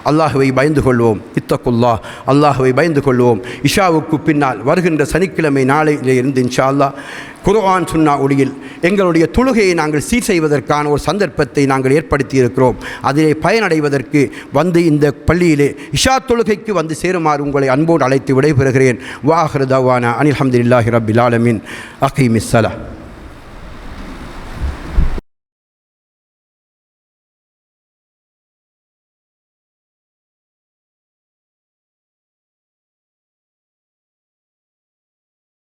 அல்லாஹுவை பயந்து கொள்வோம். இத்தகுல்லாஹ், அல்லாஹுவை பயந்து கொள்வோம். இஷாவுக்கு பின்னால் வருகின்ற சனிக்கிழமை நாளையிலே இருந்து இன்ஷா அல்லாஹ் குர்ஆன் சுன்னா ஒளியில் எங்களுடைய தொழுகையை நாங்கள் சீர் செய்வதற்கான ஒரு சந்தர்ப்பத்தை நாங்கள் ஏற்படுத்தி இருக்கிறோம். அதிலே பயனடைவதற்கு வந்து இந்த பள்ளியிலே இஷா தொழுகைக்கு வந்து சேருமாறு உங்களை அன்போடு அழைத்து விடைபெறுகிறேன். வாஹிரு தவானா அனில் ஹம்துலில்லாஹி ரப்பில் ஆலமீன். அகீமிஸ் ஸலாத்.